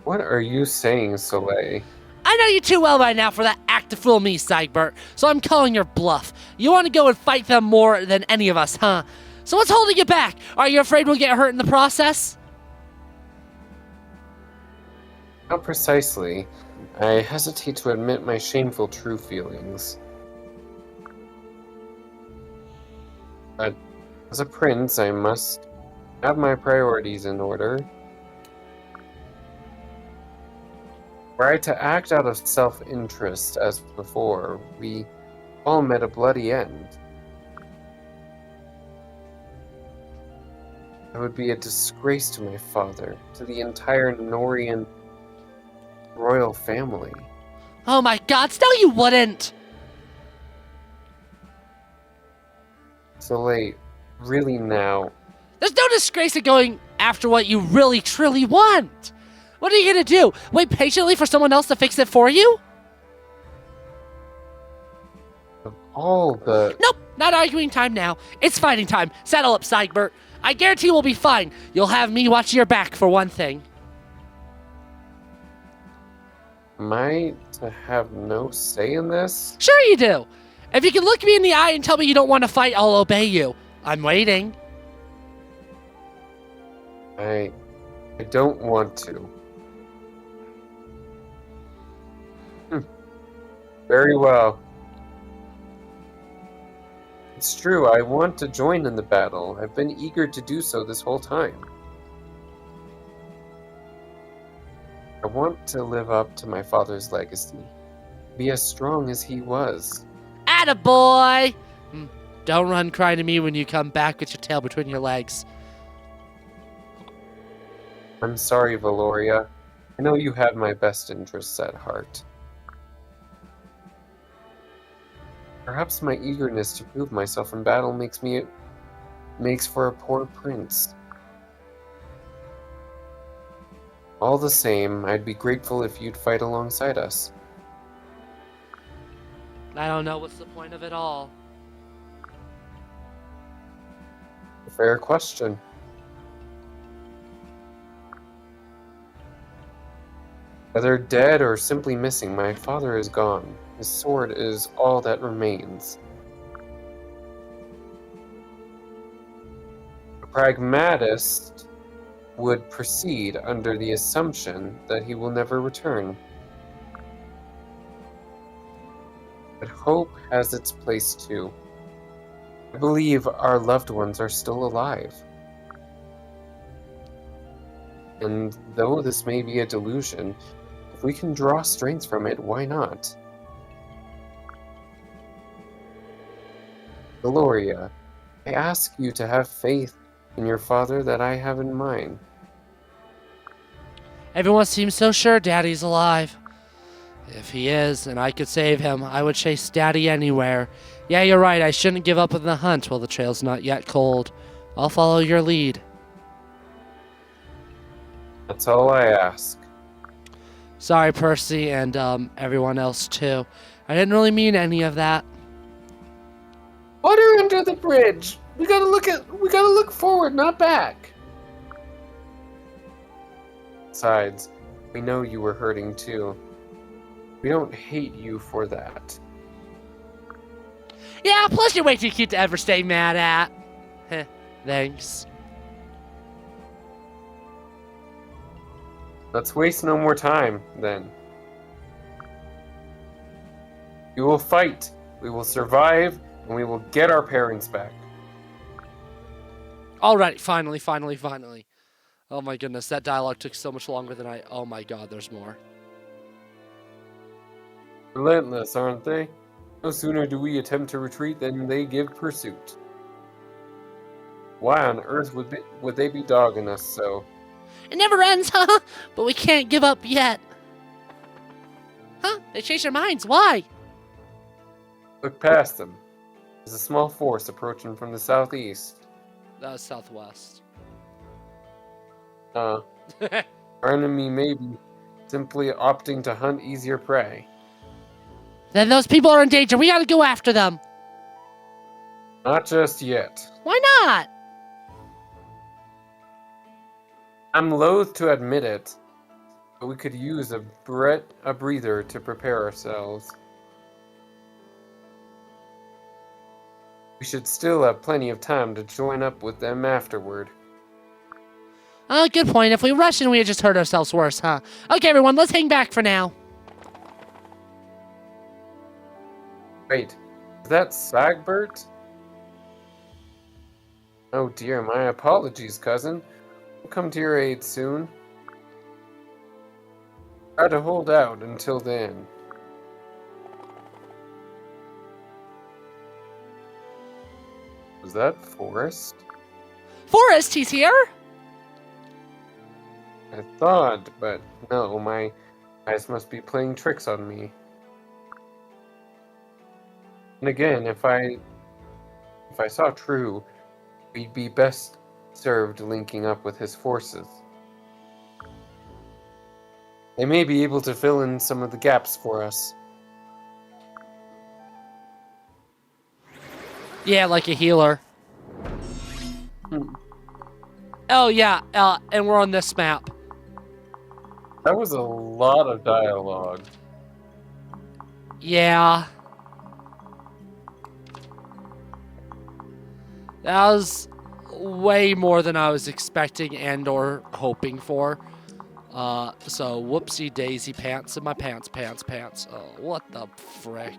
What are you saying, Soleil? I know you too well by now for that act to fool me, Cygbert, so I'm calling your bluff. You want to go and fight them more than any of us, huh? So what's holding you back? Are you afraid we'll get hurt in the process? Not precisely. I hesitate to admit my shameful true feelings. But as a prince, I must have my priorities in order. Were I to act out of self-interest as before, we all met a bloody end. I would be a disgrace to my father, to the entire Norian royal family. Oh my god, no you wouldn't! Soleil, really now, There's no disgrace in going after what you really, truly want! What are you gonna do? Wait patiently for someone else to fix it for you? of all the... Nope, not arguing time now. It's fighting time. Saddle up, Cygbert. I guarantee we'll be fine. You'll have me watching your back for one thing. Am I to have no say in this? Sure you do. If you can look me in the eye and tell me you don't want to fight, I'll obey you. I'm waiting. I don't want to. Very well. It's true, I want to join in the battle. I've been eager to do so this whole time. I want to live up to my father's legacy. Be as strong as he was. Attaboy! Don't run crying to me when you come back with your tail between your legs. I'm sorry, Valoria. I know you have my best interests at heart. Perhaps my eagerness to prove myself in battle makes for a poor prince. All the same, I'd be grateful if you'd fight alongside us. I don't know what's the point of it all. Fair question. Whether dead or simply missing, my father is gone. His sword is all that remains. pragmatist would proceed under the assumption that he will never return. But hope has its place too. I believe our loved ones are still alive. And though this may be a delusion, if we can draw strength from it, why not? Gloria, I ask you to have faith in your father that I have in mine. Everyone seems so sure Daddy's alive. If he is, and I could save him, I would chase Daddy anywhere. Yeah, you're right, I shouldn't give up on the hunt while the trail's not yet cold. I'll follow your lead. That's all I ask. Sorry, Percy, and everyone else too. I didn't really mean any of that. Water under the bridge. We gotta look forward, not back. Besides, we know you were hurting too. We don't hate you for that. Yeah, plus you're way too cute to ever stay mad at. Heh, thanks. Let's waste no more time, then. We will fight, we will survive, and we will get our parents back. Alright, finally. Oh my goodness, that dialogue took so much longer than oh my god, there's more. Relentless, aren't they? No sooner do we attempt to retreat than they give pursuit. Why on earth would they be dogging us so? It never ends, huh? But we can't give up yet. Huh? They changed their minds. Why? Look past them. There's a small force approaching from the southeast. That was southwest. Our enemy may be simply opting to hunt easier prey. Then those people are in danger. We gotta go after them. Not just yet. Why not? I'm loath to admit it, but we could use a breather to prepare ourselves. We should still have plenty of time to join up with them afterward. Oh, good point. If we rush in, we just hurt ourselves worse, huh? Okay, everyone, let's hang back for now. Wait, is that Sagbert? Oh dear, my apologies, cousin. We'll come to your aid soon. Try to hold out until then. Was that Forrest? Forrest, he's here? I thought, but no, my eyes must be playing tricks on me. And again, if I saw true, we'd be best served linking up with his forces. They may be able to fill in some of the gaps for us. Yeah, like a healer. Oh, yeah, and we're on this map. That was a lot of dialogue. Yeah. That was way more than I was expecting and or hoping for. So whoopsie daisy pants in my pants. Oh, what the frick?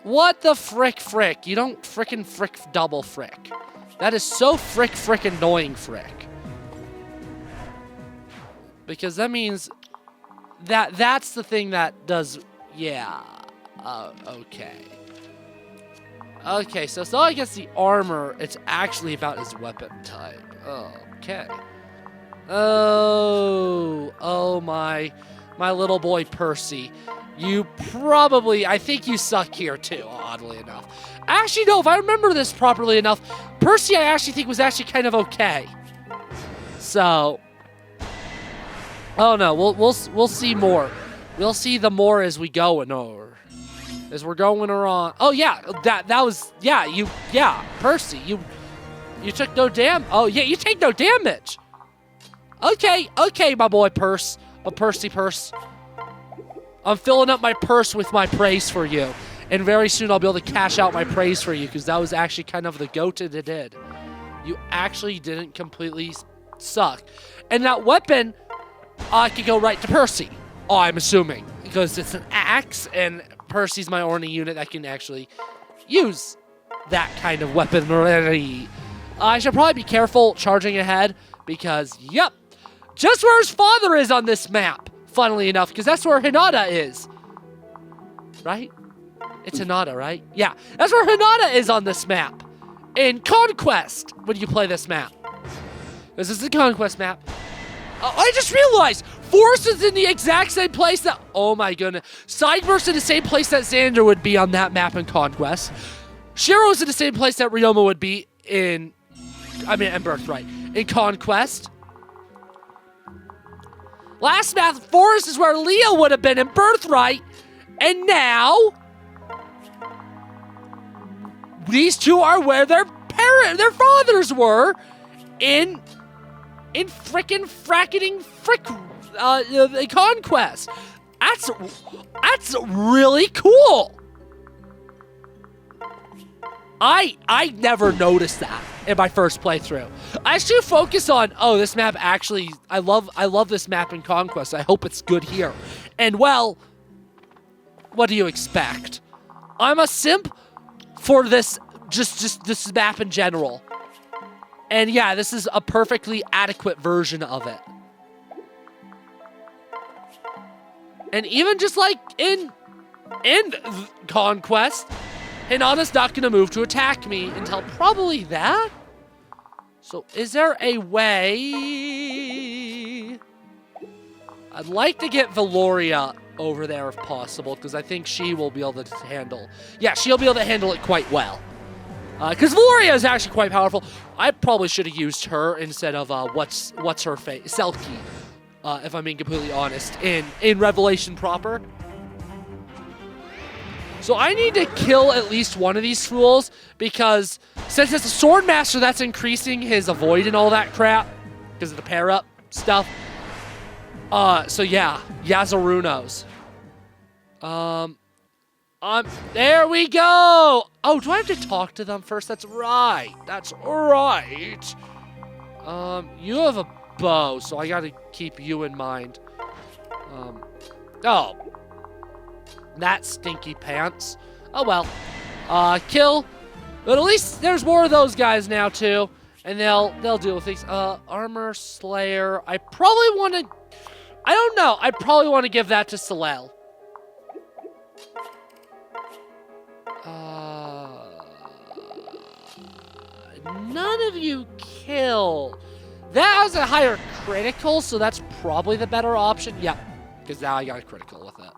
What the frick? You don't frickin' frick double frick. That is so frick annoying frick. Because that means that's the thing that does, yeah. Okay. Okay, so it's not against the armor, it's actually about his weapon type. Okay. Oh my little boy Percy. You probably, I think you suck here too, oddly enough. Actually, no, if I remember this properly enough, Percy I actually think was actually kind of okay. So, oh no, we'll see more. We'll see the more as we go and over. As we're going around. Oh yeah, that was, yeah, Percy, you took no oh yeah, you take no damage. Okay, my boy Percy Purse. I'm filling up my purse with my praise for you. And very soon I'll be able to cash out my praise for you, because that was actually kind of the goat it did. You actually didn't completely suck. And that weapon could go right to Percy. Oh, I'm assuming. Because it's an axe, and Percy's my only unit that can actually use that kind of weaponry. I should probably be careful charging ahead, because, yep, just where his father is on this map, funnily enough, because that's where Hinata is. Right? It's Hinata, right? Yeah, that's where Hinata is on this map. In Conquest, when you play this map. This is the Conquest map. I just realized Forrest is in the exact same place that... Oh my goodness. Sideburst in the same place that Xander would be on that map in Conquest. Shiro's in the same place that Ryoma would be in... in Birthright. In Conquest. Last map, Forrest is where Leo would have been in Birthright. And now... these two are where their fathers were in Conquest. That's really cool. I never noticed that in my first playthrough. I should focus on, oh, this map actually, I love this map in Conquest. I hope it's good here. And well, what do you expect? I'm a simp for this, just this map in general. And yeah, this is a perfectly adequate version of it. And even just like in Conquest, Hinata's not going to move to attack me until probably that. So is there a way? I'd like to get Valoria over there if possible, because I think she will be able to handle... Yeah, she'll be able to handle it quite well. Because Valoria is actually quite powerful. I probably should have used her instead of, what's her face? Selkie, if I'm being completely honest, in Revelation proper. So I need to kill at least one of these fools, because since it's a Sword Master that's increasing his avoid and all that crap, because of the pair-up stuff. So yeah, Yazarunos. There we go! Oh, do I have to talk to them first? That's right. That's right. You have a bow, so I gotta keep you in mind. Oh. That stinky pants. Oh well. Kill. But at least there's more of those guys now too. And they'll deal with things. Armor Slayer. I probably want to... I don't know. I probably want to give that to Salel. None of you kill. That has a higher critical, so that's probably the better option. Yeah, because now I got a critical with it.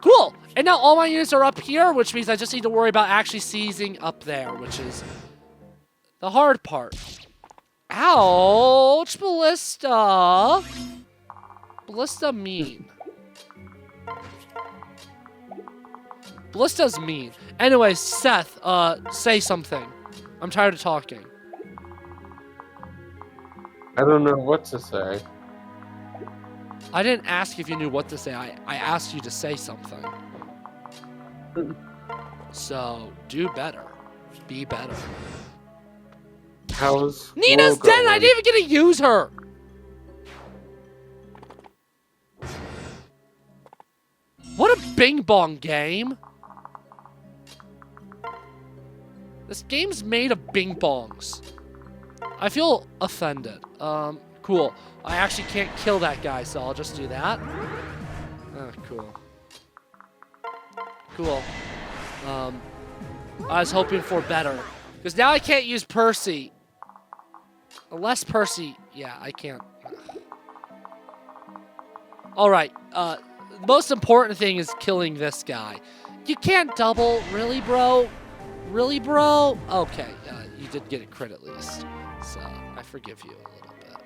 Cool. And now all my units are up here, which means I just need to worry about actually seizing up there, which is the hard part. Ouch, Ballista. Ballista mean. Ballista's mean. Anyway, Seth, say something. I'm tired of talking. I don't know what to say. I didn't ask if you knew what to say. I asked you to say something. So, do better. Be better. How's Nina's dead! I didn't even get to use her! What a bing bong game. This game's made of bing bongs. I feel offended. Cool. I actually can't kill that guy, so I'll just do that. Oh, cool. Cool. I was hoping for better. Because now I can't use Percy. Unless Percy... Yeah, I can't. Alright. The most important thing is killing this guy. You can't double. Really, bro? Really, bro? Okay. You did get a crit at least. So, I forgive you a little bit.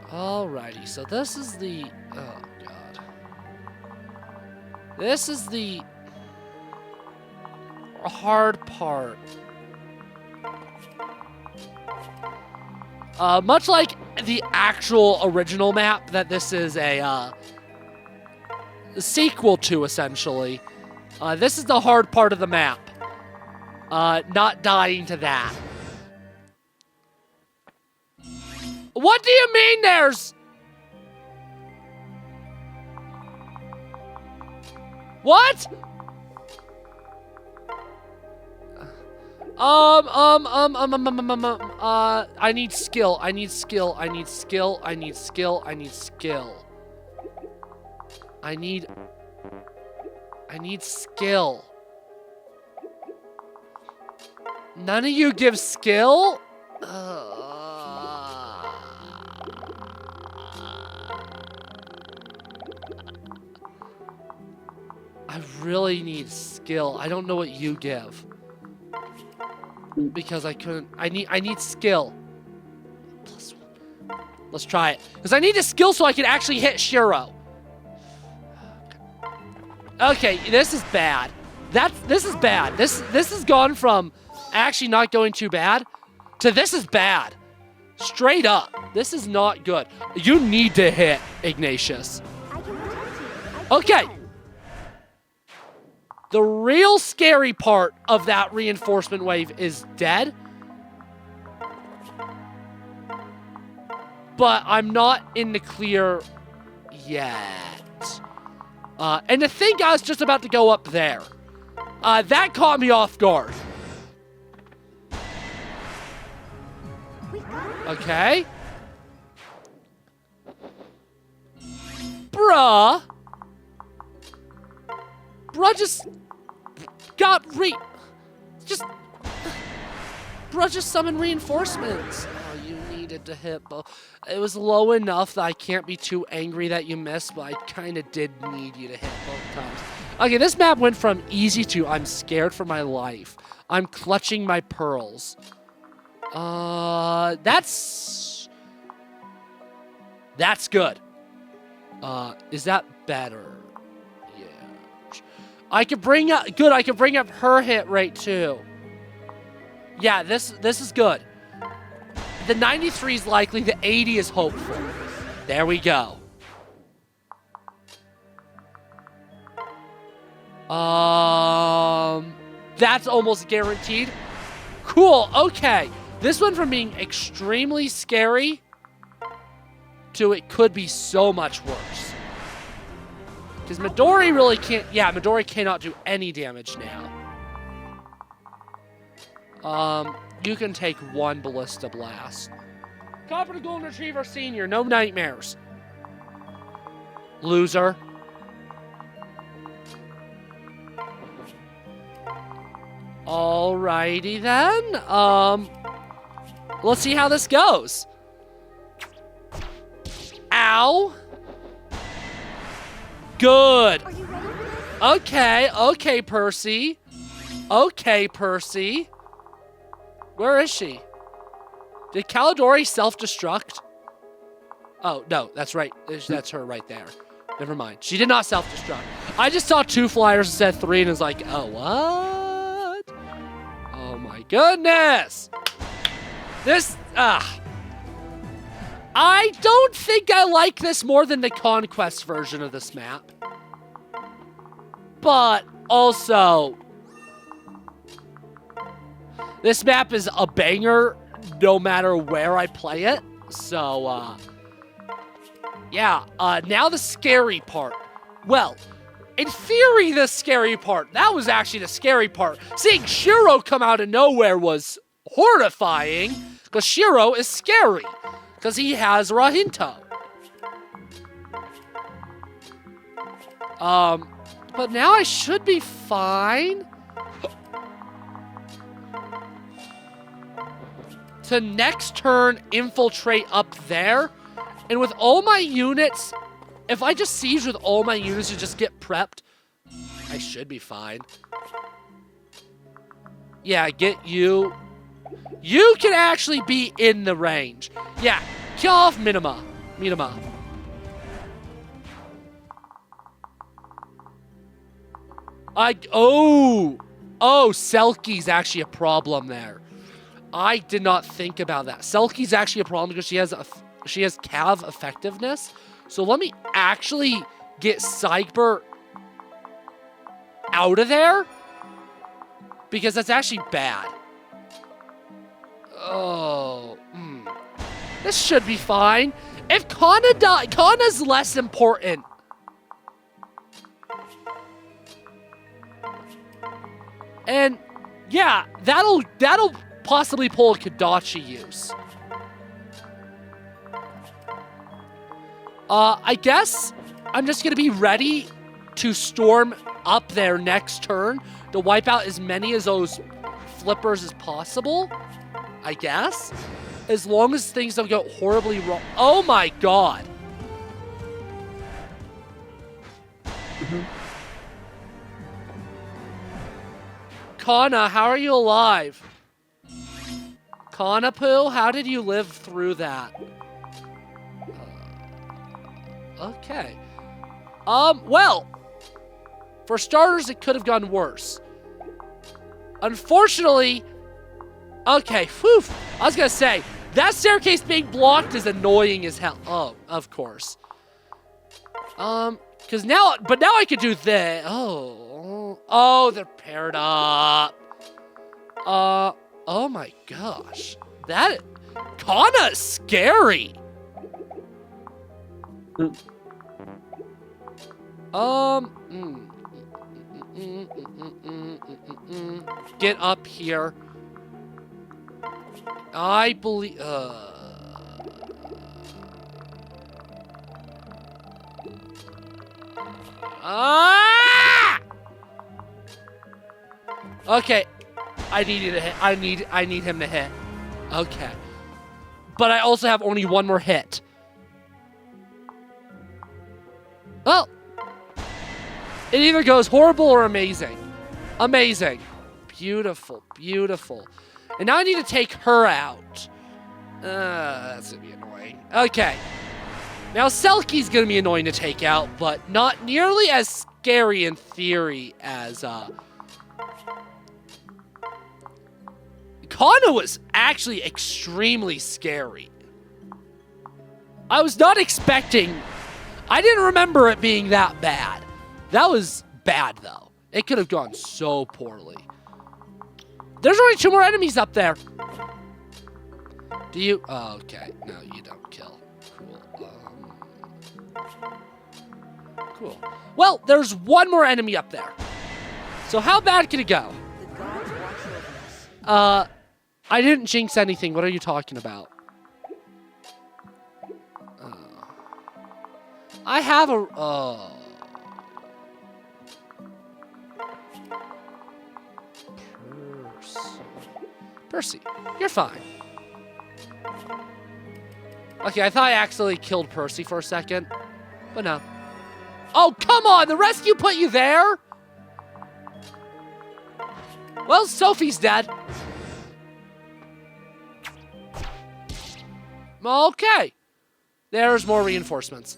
Alrighty. So, this is the... Oh, God. This is the... hard part. Much like the actual original map, that this is a, sequel to, essentially. This is the hard part of the map. Not dying to that. What do you mean there's... What? I need skill. I need skill. I need skill. I need skill. I need skill. I need skill. None of you give skill? I really need skill. I don't know what you give. Because I couldn't. I need skill. +1. Let's try it. Because I need a skill so I can actually hit Shiro. Okay, this is bad. This is bad. This has gone from actually not going too bad to this is bad. Straight up. This is not good. You need to hit Ignatius. Okay. The real scary part of that reinforcement wave is dead. But I'm not in the clear yet. And to think I was just about to go up there. That caught me off guard. Okay. Bruh just got Bruh just summoned reinforcements. Oh, you needed to hit both. It was low enough that I can't be too angry that you missed, but I kind of did need you to hit both times. Okay, this map went from easy to I'm scared for my life. I'm clutching my pearls. That's good. Is that better? I could bring up her hit rate too. Yeah, this is good. The 93 is likely, the 80 is hopeful. There we go. That's almost guaranteed. Cool, okay. This went from being extremely scary to it could be so much worse. Because Midori really can't... Yeah, Midori cannot do any damage now. You can take one Ballista Blast. Copper to Golden Retriever Senior, no nightmares. Loser. Alrighty then. Let's see how this goes. Ow. Good. Okay, Percy. Okay, Percy. Where is she? Did Calidori self-destruct? Oh, no, that's right. That's her right there. Never mind. She did not self-destruct. I just saw 2 flyers instead of 3 and was like, oh, what? Oh my goodness. I don't think I like this more than the Conquest version of this map. But also, this map is a banger no matter where I play it. So, yeah. Now the scary part. Well, in theory, the scary part. That was actually the scary part. Seeing Shiro come out of nowhere was horrifying. Because Shiro is scary. Because he has Rahinto. But now I should be fine. To next turn, infiltrate up there. And with all my units, if I just siege with all my units and just get prepped, I should be fine. Yeah, get you. You can actually be in the range. Yeah, kill off Minima. Oh, Selkie's actually a problem there. I did not think about that. Selkie's actually a problem because she has Cav effectiveness. So let me actually get Seigbert out of there, because that's actually bad. Oh, this should be fine. If Kana's less important. And yeah, that'll possibly pull a Kodachi use. I guess I'm just gonna be ready to storm up there next turn to wipe out as many of those flippers as possible. I guess, as long as things don't go horribly wrong. Oh my god. Kana, how are you alive? Kanapoo, how did you live through that? Okay. Well, for starters, it could have gone worse. Unfortunately, okay, whew. I was gonna say, that staircase being blocked is annoying as hell. Oh, of course. Because now I could do this. Oh, they're paired up. Oh my gosh. Kana's scary. Get up here. I believe. Okay, I need you to hit. I need him to hit. Okay, but I also have only one more hit. Well, it either goes horrible or amazing. Amazing. Beautiful, beautiful. And now I need to take her out. That's gonna be annoying. Okay. Now Selkie's gonna be annoying to take out, but not nearly as scary in theory as Kana was actually extremely scary. I was not expecting. I didn't remember it being that bad. That was bad though. It could have gone so poorly. There's only 2 more enemies up there. Do you? Oh, okay. No, you don't kill. Cool. Cool. Well, there's 1 more enemy up there. So how bad can it go? I didn't jinx anything. What are you talking about? I have a... Percy, you're fine. Okay, I thought I accidentally killed Percy for a second, but no. Oh, come on! The rescue put you there? Well, Sophie's dead. Okay. There's more reinforcements.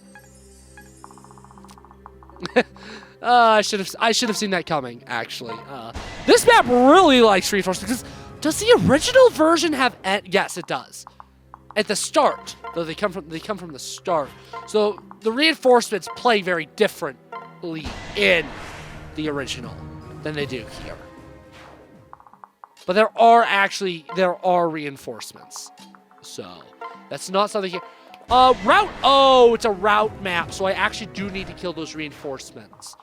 I should have seen that coming, actually. This map really likes reinforcements. Does the original version have? Yes, it does. At the start, though they come from the start. So the reinforcements play very differently in the original than they do here. But there are reinforcements. So that's not something here. Route. Oh, it's a route map, so I actually do need to kill those reinforcements.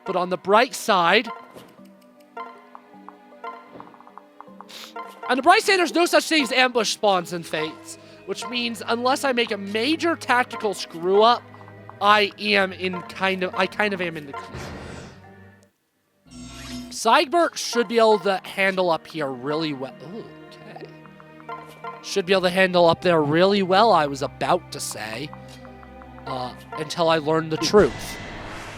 But on the bright side, there's no such thing as ambush spawns in Fates, which means unless I make a major tactical screw up, I kind of am in the clear. Seigbert should be able to handle up here really well. Ooh, okay. Should be able to handle up there really well, I was about to say. Until I learned the truth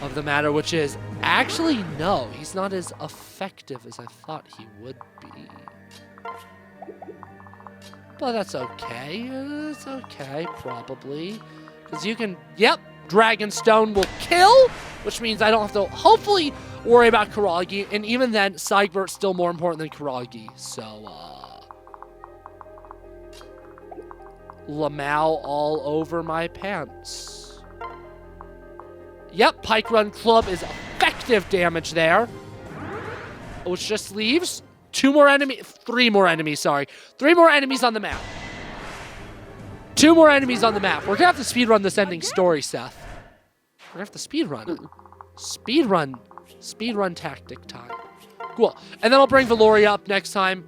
of the matter, which is, actually, no, he's not as effective as I thought he would be. But that's okay. It's okay, probably. Because you can... Yep, Dragonstone will kill, which means I don't have to, hopefully, worry about Kuragi. And even then, Seigbert's still more important than Kuragi. So, Lamau all over my pants. Yep, Pike Run Club is effective damage there. Which just leaves three more enemies, sorry. 3 more enemies on the map. 2 more enemies on the map. We're gonna have to speedrun this ending story, Seth. We're gonna have to speedrun it. Speedrun tactic time. Cool. And then I'll bring Valoria up next time.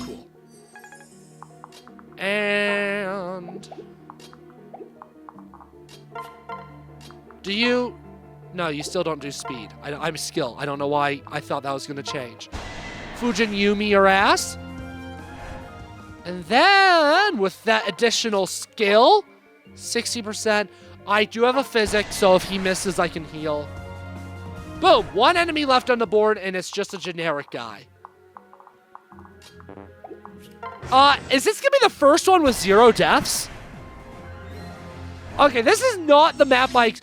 Cool. And... do you... no, you still don't do speed. I'm skill. I don't know why I thought that was going to change. Fujin Yumi your ass. And then, with that additional skill, 60%, I do have a physic, so if he misses, I can heal. Boom! 1 enemy left on the board, and it's just a generic guy. Is this going to be the first one with 0 deaths? Okay, this is not the map like...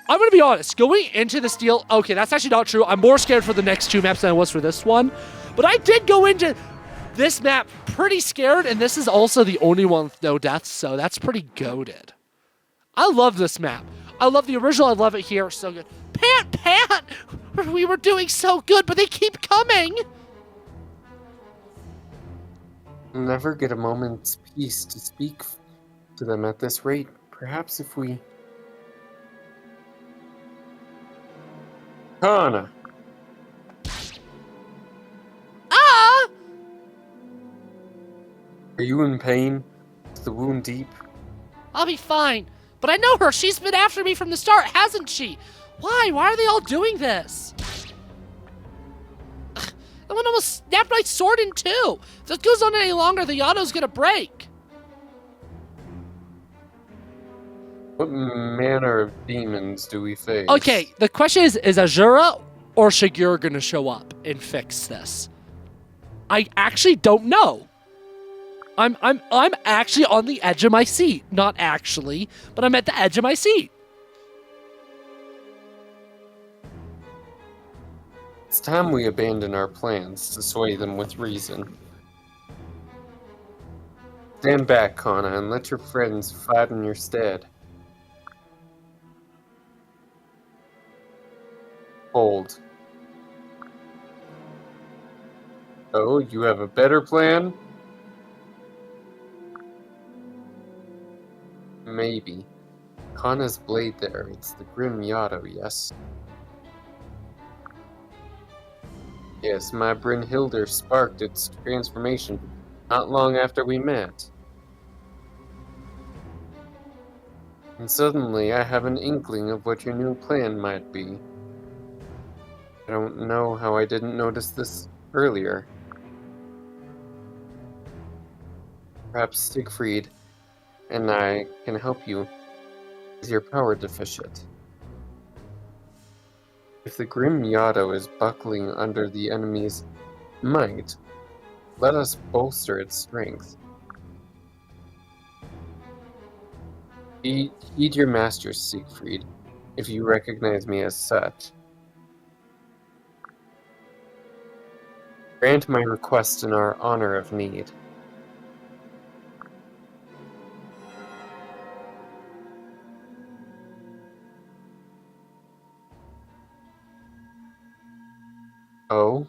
I'm going to be honest, going into the steel... okay, that's actually not true. I'm more scared for the next 2 maps than I was for this one. But I did go into this map pretty scared, and this is also the only one with no deaths, so that's pretty goated. I love this map. I love the original. I love it here. So good. Pant! We were doing so good, but they keep coming! Never get a moment's peace to speak to them at this rate. Perhaps if we... Kana! Ah! Are you in pain? Is the wound deep? I'll be fine. But I know her. She's been after me from the start, hasn't she? Why? Why are they all doing this? The one almost snapped my sword in 2. If this goes on any longer, the Yato's gonna break. What manner of demons do we face? Okay, the question is Azura or Shigur gonna show up and fix this? I actually don't know. I'm actually on the edge of my seat. Not actually, but I'm at the edge of my seat. It's time we abandon our plans to sway them with reason. Stand back, Kana, and let your friends fight in your stead. Hold. Oh, you have a better plan? Maybe. Kana's blade there, it's the Grim Yato, yes? Yes, my Brynhilder sparked its transformation not long after we met. And suddenly I have an inkling of what your new plan might be. I don't know how I didn't notice this earlier. Perhaps Siegfried and I can help you with your power deficit. If the Grim Yato is buckling under the enemy's might, let us bolster its strength. Heed your masters, Siegfried, if you recognize me as such. Grant my request in our honor of need. Oh,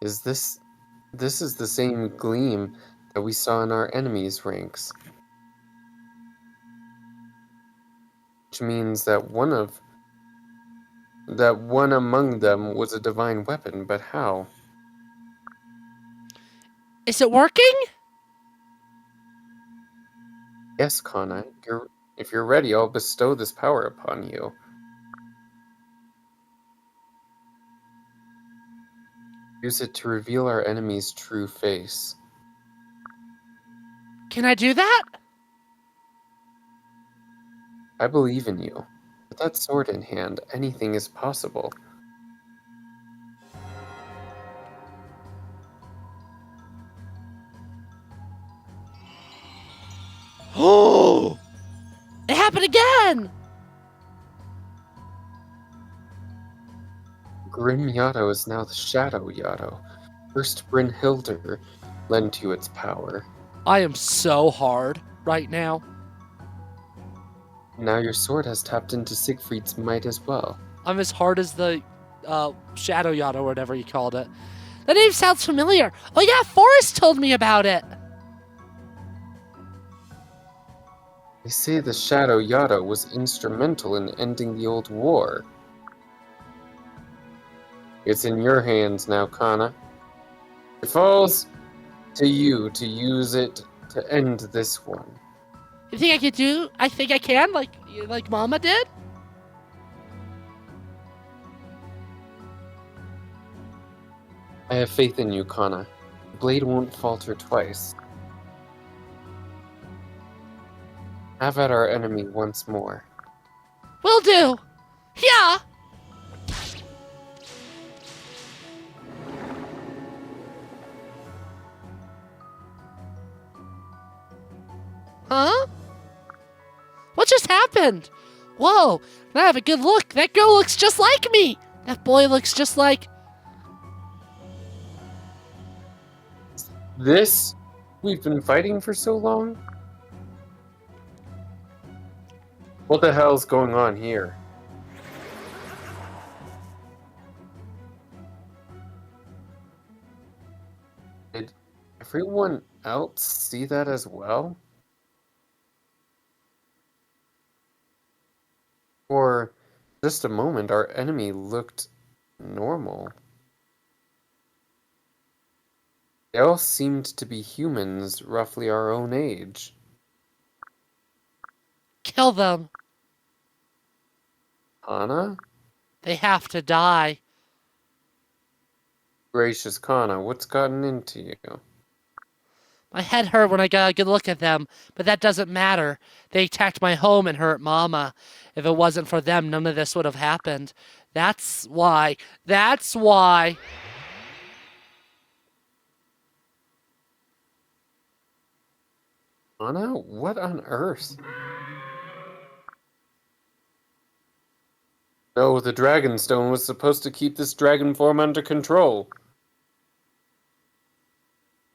is this is the same gleam that we saw in our enemies' ranks. Which means that one among them was a divine weapon, but how? Is it working? Yes, Kana, if you're ready, I'll bestow this power upon you. Use it to reveal our enemy's true face. Can I do that? I believe in you. With that sword in hand, anything is possible. Oh! It happened again! Grim Yato is now the Shadow Yato. First Brynhilder lent you its power. I am so hard right now. Now your sword has tapped into Siegfried's might as well. I'm as hard as the Shadow Yacht or whatever you called it. The name sounds familiar. Oh yeah, Forrest told me about it. They say the Shadow Yada was instrumental in ending the old war. It's in your hands now, Kana. It falls to you to use it to end this one. You think I could do? I think I can, like Mama did. I have faith in you, Kana. The blade won't falter twice. Have at our enemy once more. Will do. Yeah. Huh? What just happened? Whoa, now I have a good look. That girl looks just like me. That boy looks just like... This? We've been fighting for so long? What the hell's going on here? Did everyone else see that as well? For just a moment, our enemy looked normal. They all seemed to be humans roughly our own age. Kill them. Kana? They have to die. Gracious Kana, what's gotten into you? My head hurt when I got a good look at them, but that doesn't matter. They attacked my home and hurt Mama. If it wasn't for them, none of this would have happened. That's why. That's why. Kana? What on earth? No, the Dragon Stone was supposed to keep this dragon form under control.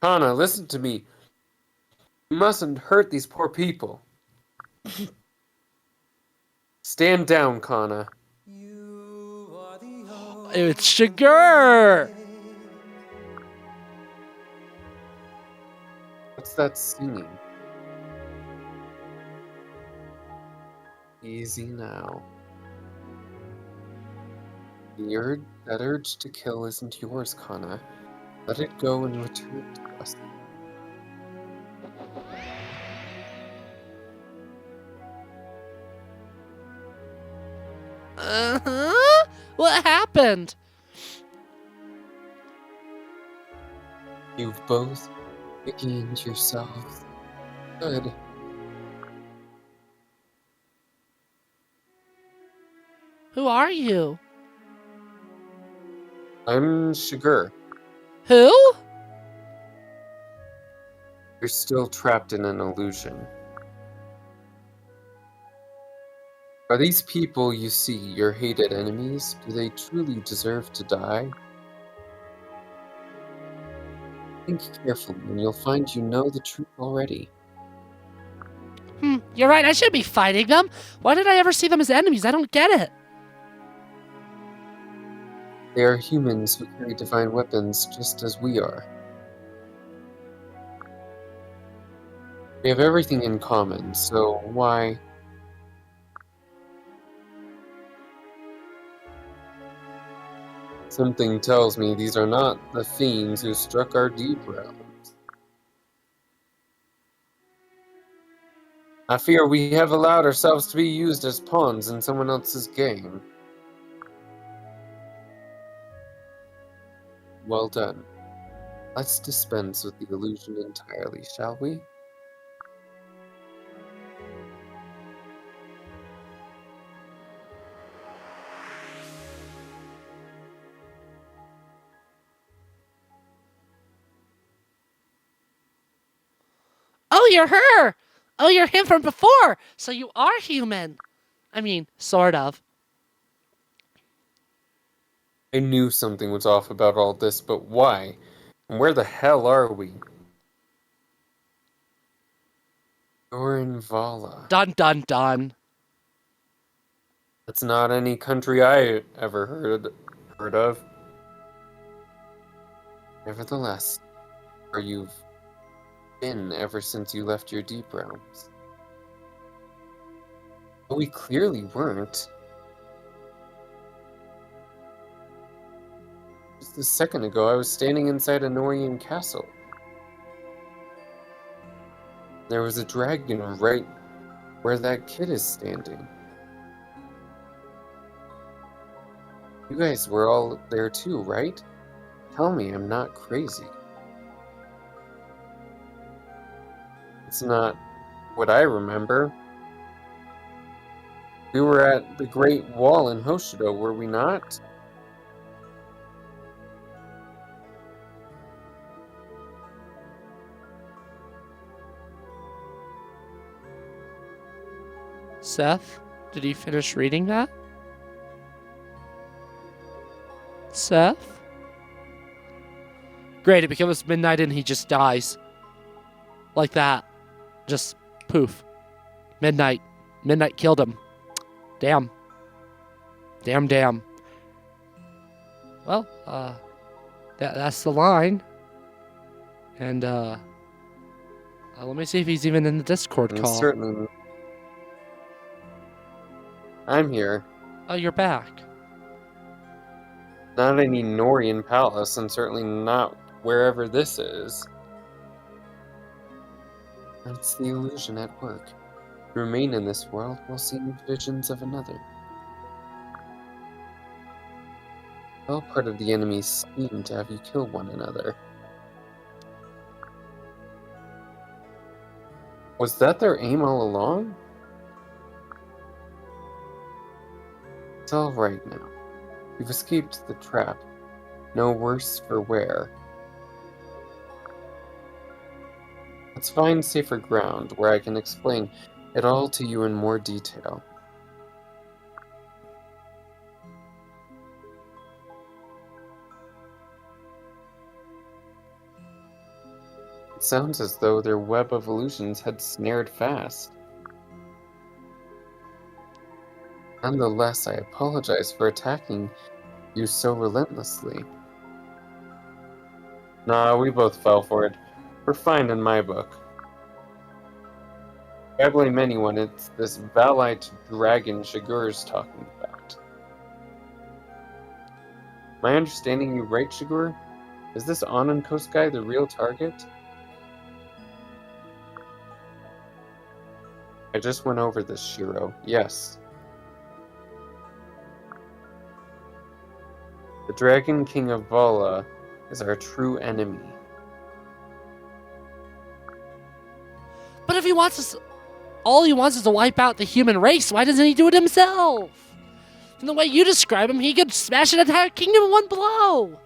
Kana, listen to me. You mustn't hurt these poor people. Stand down, Kana. It's Sugar. What's that singing? Easy now. That urge to kill isn't yours, Kana. Let it go and return to us. Uh-huh? What happened? You've both regained yourselves. Good. Who are you? I'm Shigur. Who? You're still trapped in an illusion. Are these people you see your hated enemies? Do they truly deserve to die? Think carefully and you'll find you know the truth already. You're right, I should be fighting them. Why did I ever see them as enemies? I don't get it. They are humans who carry divine weapons just as we are. We have everything in common, so why... Something tells me these are not the fiends who struck our deep realms. I fear we have allowed ourselves to be used as pawns in someone else's game. Well done. Let's dispense with the illusion entirely, shall we? Oh, you're her! Oh, you're him from before! So you are human. I mean, sort of. I knew something was off about all this, but why? And where the hell are we? You're in Vala. Dun dun dun. It's not any country I ever heard of. Nevertheless, where you've been ever since you left your deep realms. But we clearly weren't. Just a second ago, I was standing inside a Norian castle. There was a dragon right where that kid is standing. You guys were all there too, right? Tell me I'm not crazy. It's not what I remember. We were at the Great Wall in Hoshido, were we not? Seth, did you finish reading that? Seth? Great, it becomes midnight and he just dies. Like that. Just poof. Midnight. Midnight killed him. Damn. Damn. Well, that's the line. And, let me see if he's even in the Discord call. Certainly. I'm here. Oh, you're back. Not any Norian palace, and certainly not wherever this is. That's the illusion at work. You remain in this world while seeing visions of another. All part of the enemy's scheme to have you kill one another. Was that their aim all along? It's all right now. You've escaped the trap. No worse for wear. Let's find safer ground where I can explain it all to you in more detail. It sounds as though their web of illusions had snared fast. Nonetheless, I apologize for attacking you so relentlessly. Nah, we both fell for it. We're fine in my book. If I blame anyone, it's this Valite dragon Shigur's talking about. Am I understanding you right, Shigur? Is this Anankos guy the real target? I just went over this, Shiro. Yes. The Dragon King of Vala is our true enemy. But if he wants us, all he wants is to wipe out the human race, why doesn't he do it himself? From the way you describe him, he could smash an entire kingdom in one blow.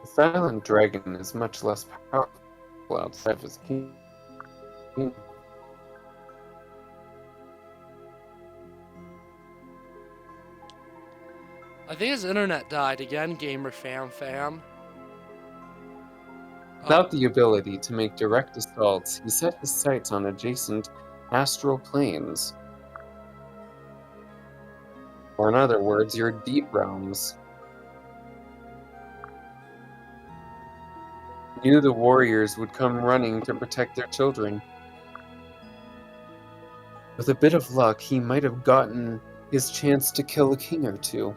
The Silent Dragon is much less powerful outside of his kingdom. I think his internet died again, gamer fam. Without the ability to make direct assaults, he set his sights on adjacent astral planes. Or in other words, your deep realms. He knew the warriors would come running to protect their children. With a bit of luck, he might have gotten his chance to kill a king or two.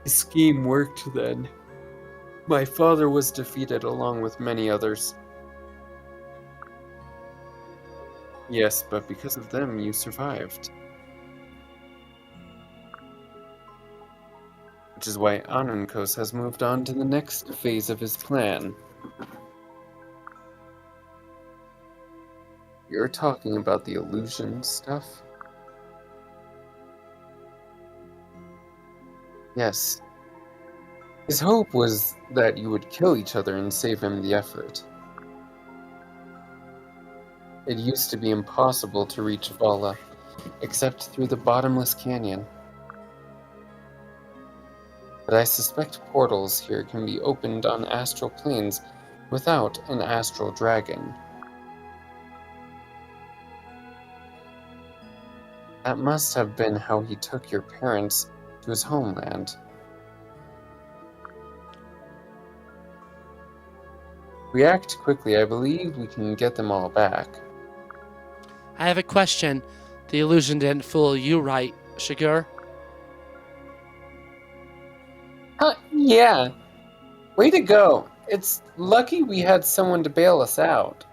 His scheme worked then. My father was defeated along with many others. Yes, but because of them, you survived. Which is why Anankos has moved on to the next phase of his plan. You're talking about the illusion stuff? Yes. His hope was that you would kill each other and save him the effort. It used to be impossible to reach Vala, except through the bottomless canyon. But I suspect portals here can be opened on astral planes without an astral dragon. That must have been how he took your parents to his homeland. If we act quickly, I believe we can get them all back. I have a question. The illusion didn't fool you, right, Shigur? Yeah. Way to go. It's lucky we had someone to bail us out.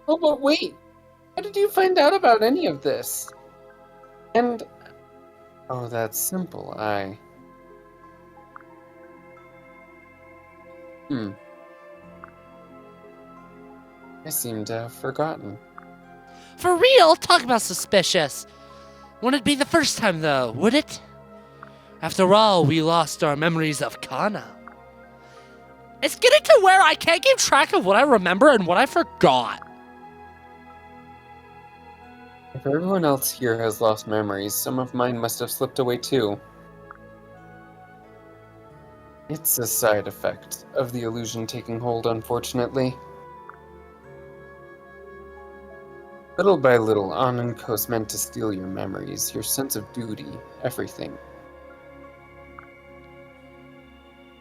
Oh, but wait. How did you find out about any of this? And... oh, that's simple. I seem to have forgotten. For real? Talk about suspicious. Wouldn't it be the first time, though, would it? After all, we lost our memories of Kana. It's getting to where I can't keep track of what I remember and what I forgot. If everyone else here has lost memories, some of mine must have slipped away too. It's a side effect of the illusion taking hold, unfortunately. Little by little, Anankos meant to steal your memories, your sense of duty, everything.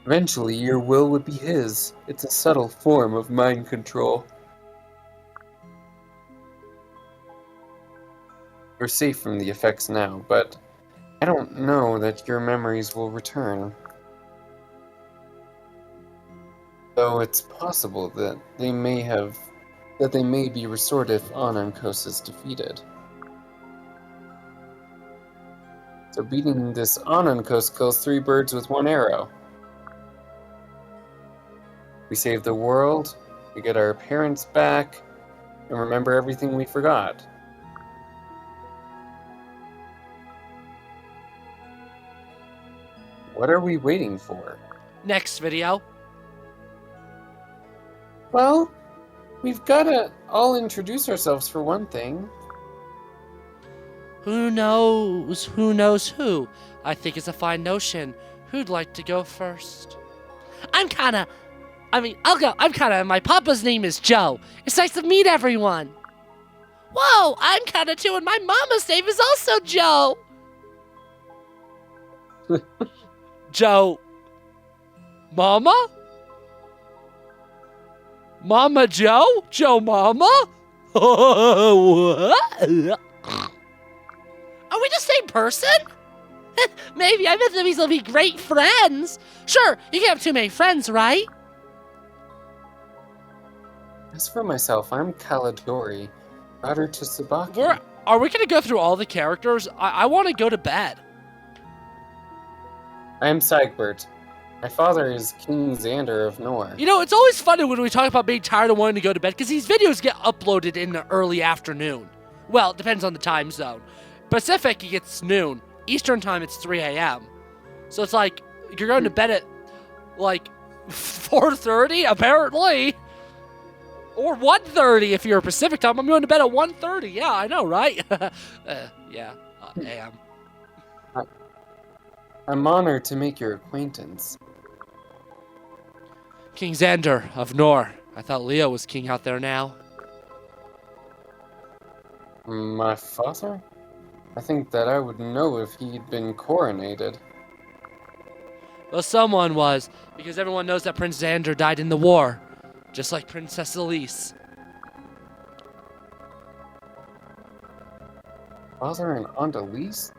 Eventually, your will would be his. It's a subtle form of mind control. We're safe from the effects now, but I don't know that your memories will return. Though it's possible that they may be restored if Anankos is defeated. So beating this Anankos kills 3 birds with 1 arrow. We save the world, we get our parents back, and remember everything we forgot. What are we waiting for? Next video. Well, we've gotta all introduce ourselves for one thing. Who knows who? I think it's a fine notion. Who'd like to go first? I'll go. I'm Kana, and my papa's name is Joe. It's nice to meet everyone. Whoa, I'm Kana too, and my mama's name is also Joe. Joe. Mama? Mama Joe? Joe Mama? What? Are we the same person? Maybe. I bet they'll be great friends. Sure, you can't have too many friends, right? As for myself, I'm Kalidori, daughter to Tsubaki. Are we going to go through all the characters? I want to go to bed. I am Siegbert. My father is King Xander of Nor. You know, it's always funny when we talk about being tired and wanting to go to bed, because these videos get uploaded in the early afternoon. Well, it depends on the time zone. Pacific, it gets noon. Eastern time, it's 3 a.m. So it's like, you're going to bed at, like, 4:30, apparently. Or 1:30 if you're Pacific time. I'm going to bed at 1:30. Yeah, I know, right? AM. I'm honored to make your acquaintance. King Xander of Nor. I thought Leo was king out there now. My father? I think that I would know if he'd been coronated. Well, someone was, because everyone knows that Prince Xander died in the war, just like Princess Elise. Father and Aunt Elise?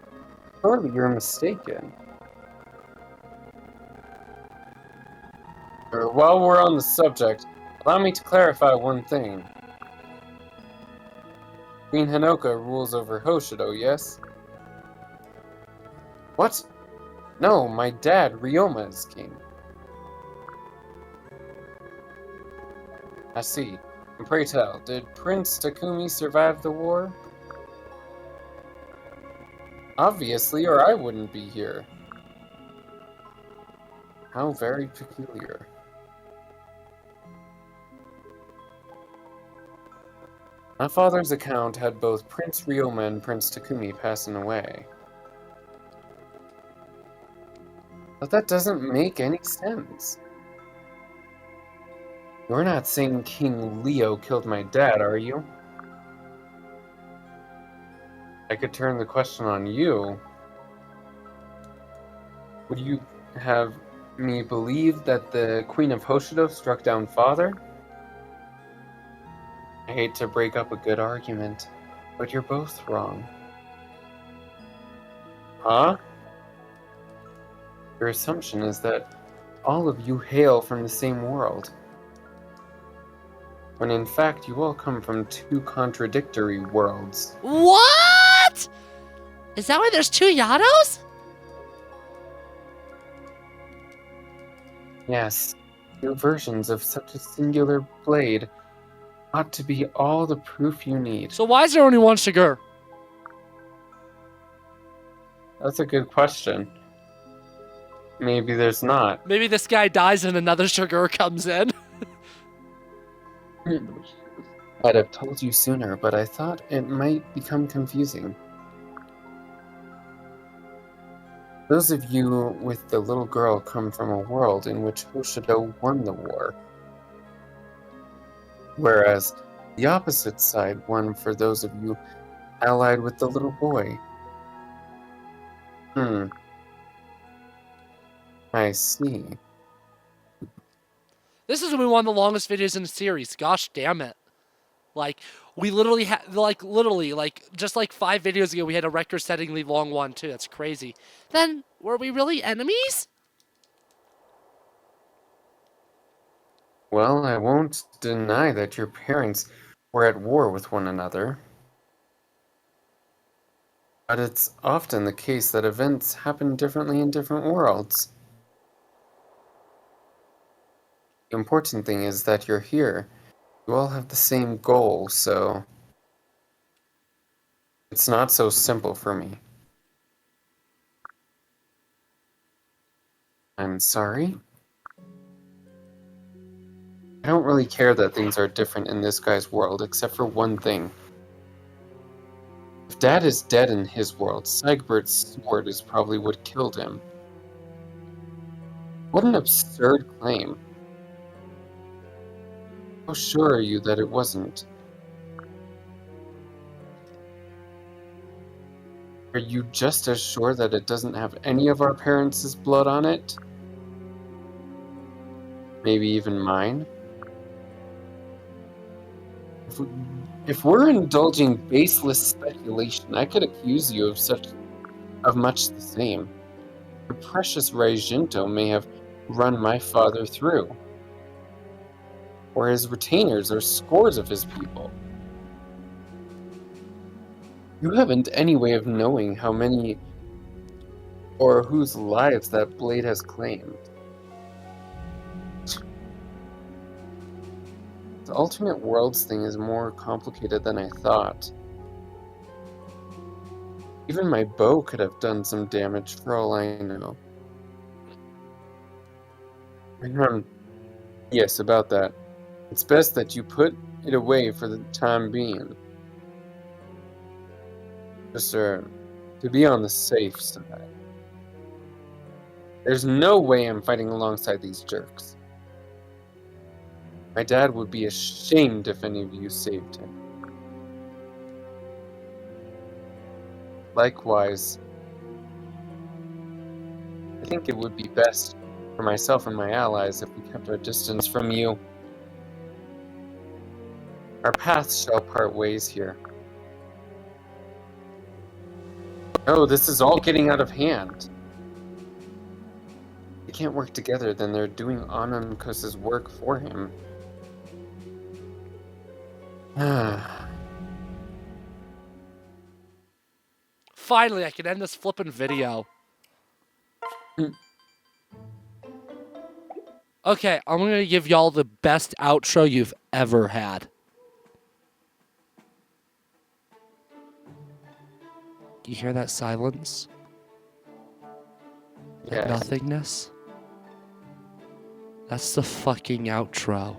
Surely you're mistaken. While we're on the subject, allow me to clarify one thing. Queen Hanoka rules over Hoshido, yes? What? No, my dad, Ryoma, is king. I see. And pray tell, did Prince Takumi survive the war? Obviously, or I wouldn't be here. How very peculiar. My father's account had both Prince Ryoma and Prince Takumi passing away. But that doesn't make any sense. You're not saying King Leo killed my dad, are you? I could turn the question on you. Would you have me believe that the Queen of Hoshido struck down father? I hate to break up a good argument, but you're both wrong. Huh? Your assumption is that all of you hail from the same world, when in fact you all come from two contradictory worlds. What? Is that why there's two Yados? Yes, two versions of such a singular blade ought to be all the proof you need. So why is there only one Shigur? That's a good question. Maybe there's not. Maybe this guy dies and another Shigur comes in. I'd have told you sooner, but I thought it might become confusing. Those of you with the little girl come from a world in which Hoshido won the war, whereas the opposite side won for those of you allied with the little boy. I see. This is when we won the longest videos in the series. Gosh damn it. Like, we literally had, just like 5 videos ago, we had a record-settingly long one, too. That's crazy. Then, were we really enemies? Well, I won't deny that your parents were at war with one another. But it's often the case that events happen differently in different worlds. The important thing is that you're here. You all have the same goal, so it's not so simple for me. I'm sorry? I don't really care that things are different in this guy's world, except for one thing. If Dad is dead in his world, Sigbert's sword is probably what killed him. What an absurd claim. How sure are you that it wasn't? Are you just as sure that it doesn't have any of our parents' blood on it? Maybe even mine? If we're indulging baseless speculation, I could accuse you of much the same. The precious Raijinto may have run my father through, or his retainers, or scores of his people. You haven't any way of knowing how many or whose lives that blade has claimed. The alternate worlds thing is more complicated than I thought. Even my bow could have done some damage for all I know. Yes, about that. It's best that you put it away for the time being. Just to be on the safe side. There's no way I'm fighting alongside these jerks. My dad would be ashamed if any of you saved him. Likewise, I think it would be best for myself and my allies if we kept our distance from you. Our paths shall part ways here. Oh, this is all getting out of hand. They can't work together, then they're doing Anamkos's work for him. Finally, I can end this flippin' video. Okay, I'm gonna give y'all the best outro you've ever had. You hear that silence? That Yes. nothingness? That's the fucking outro.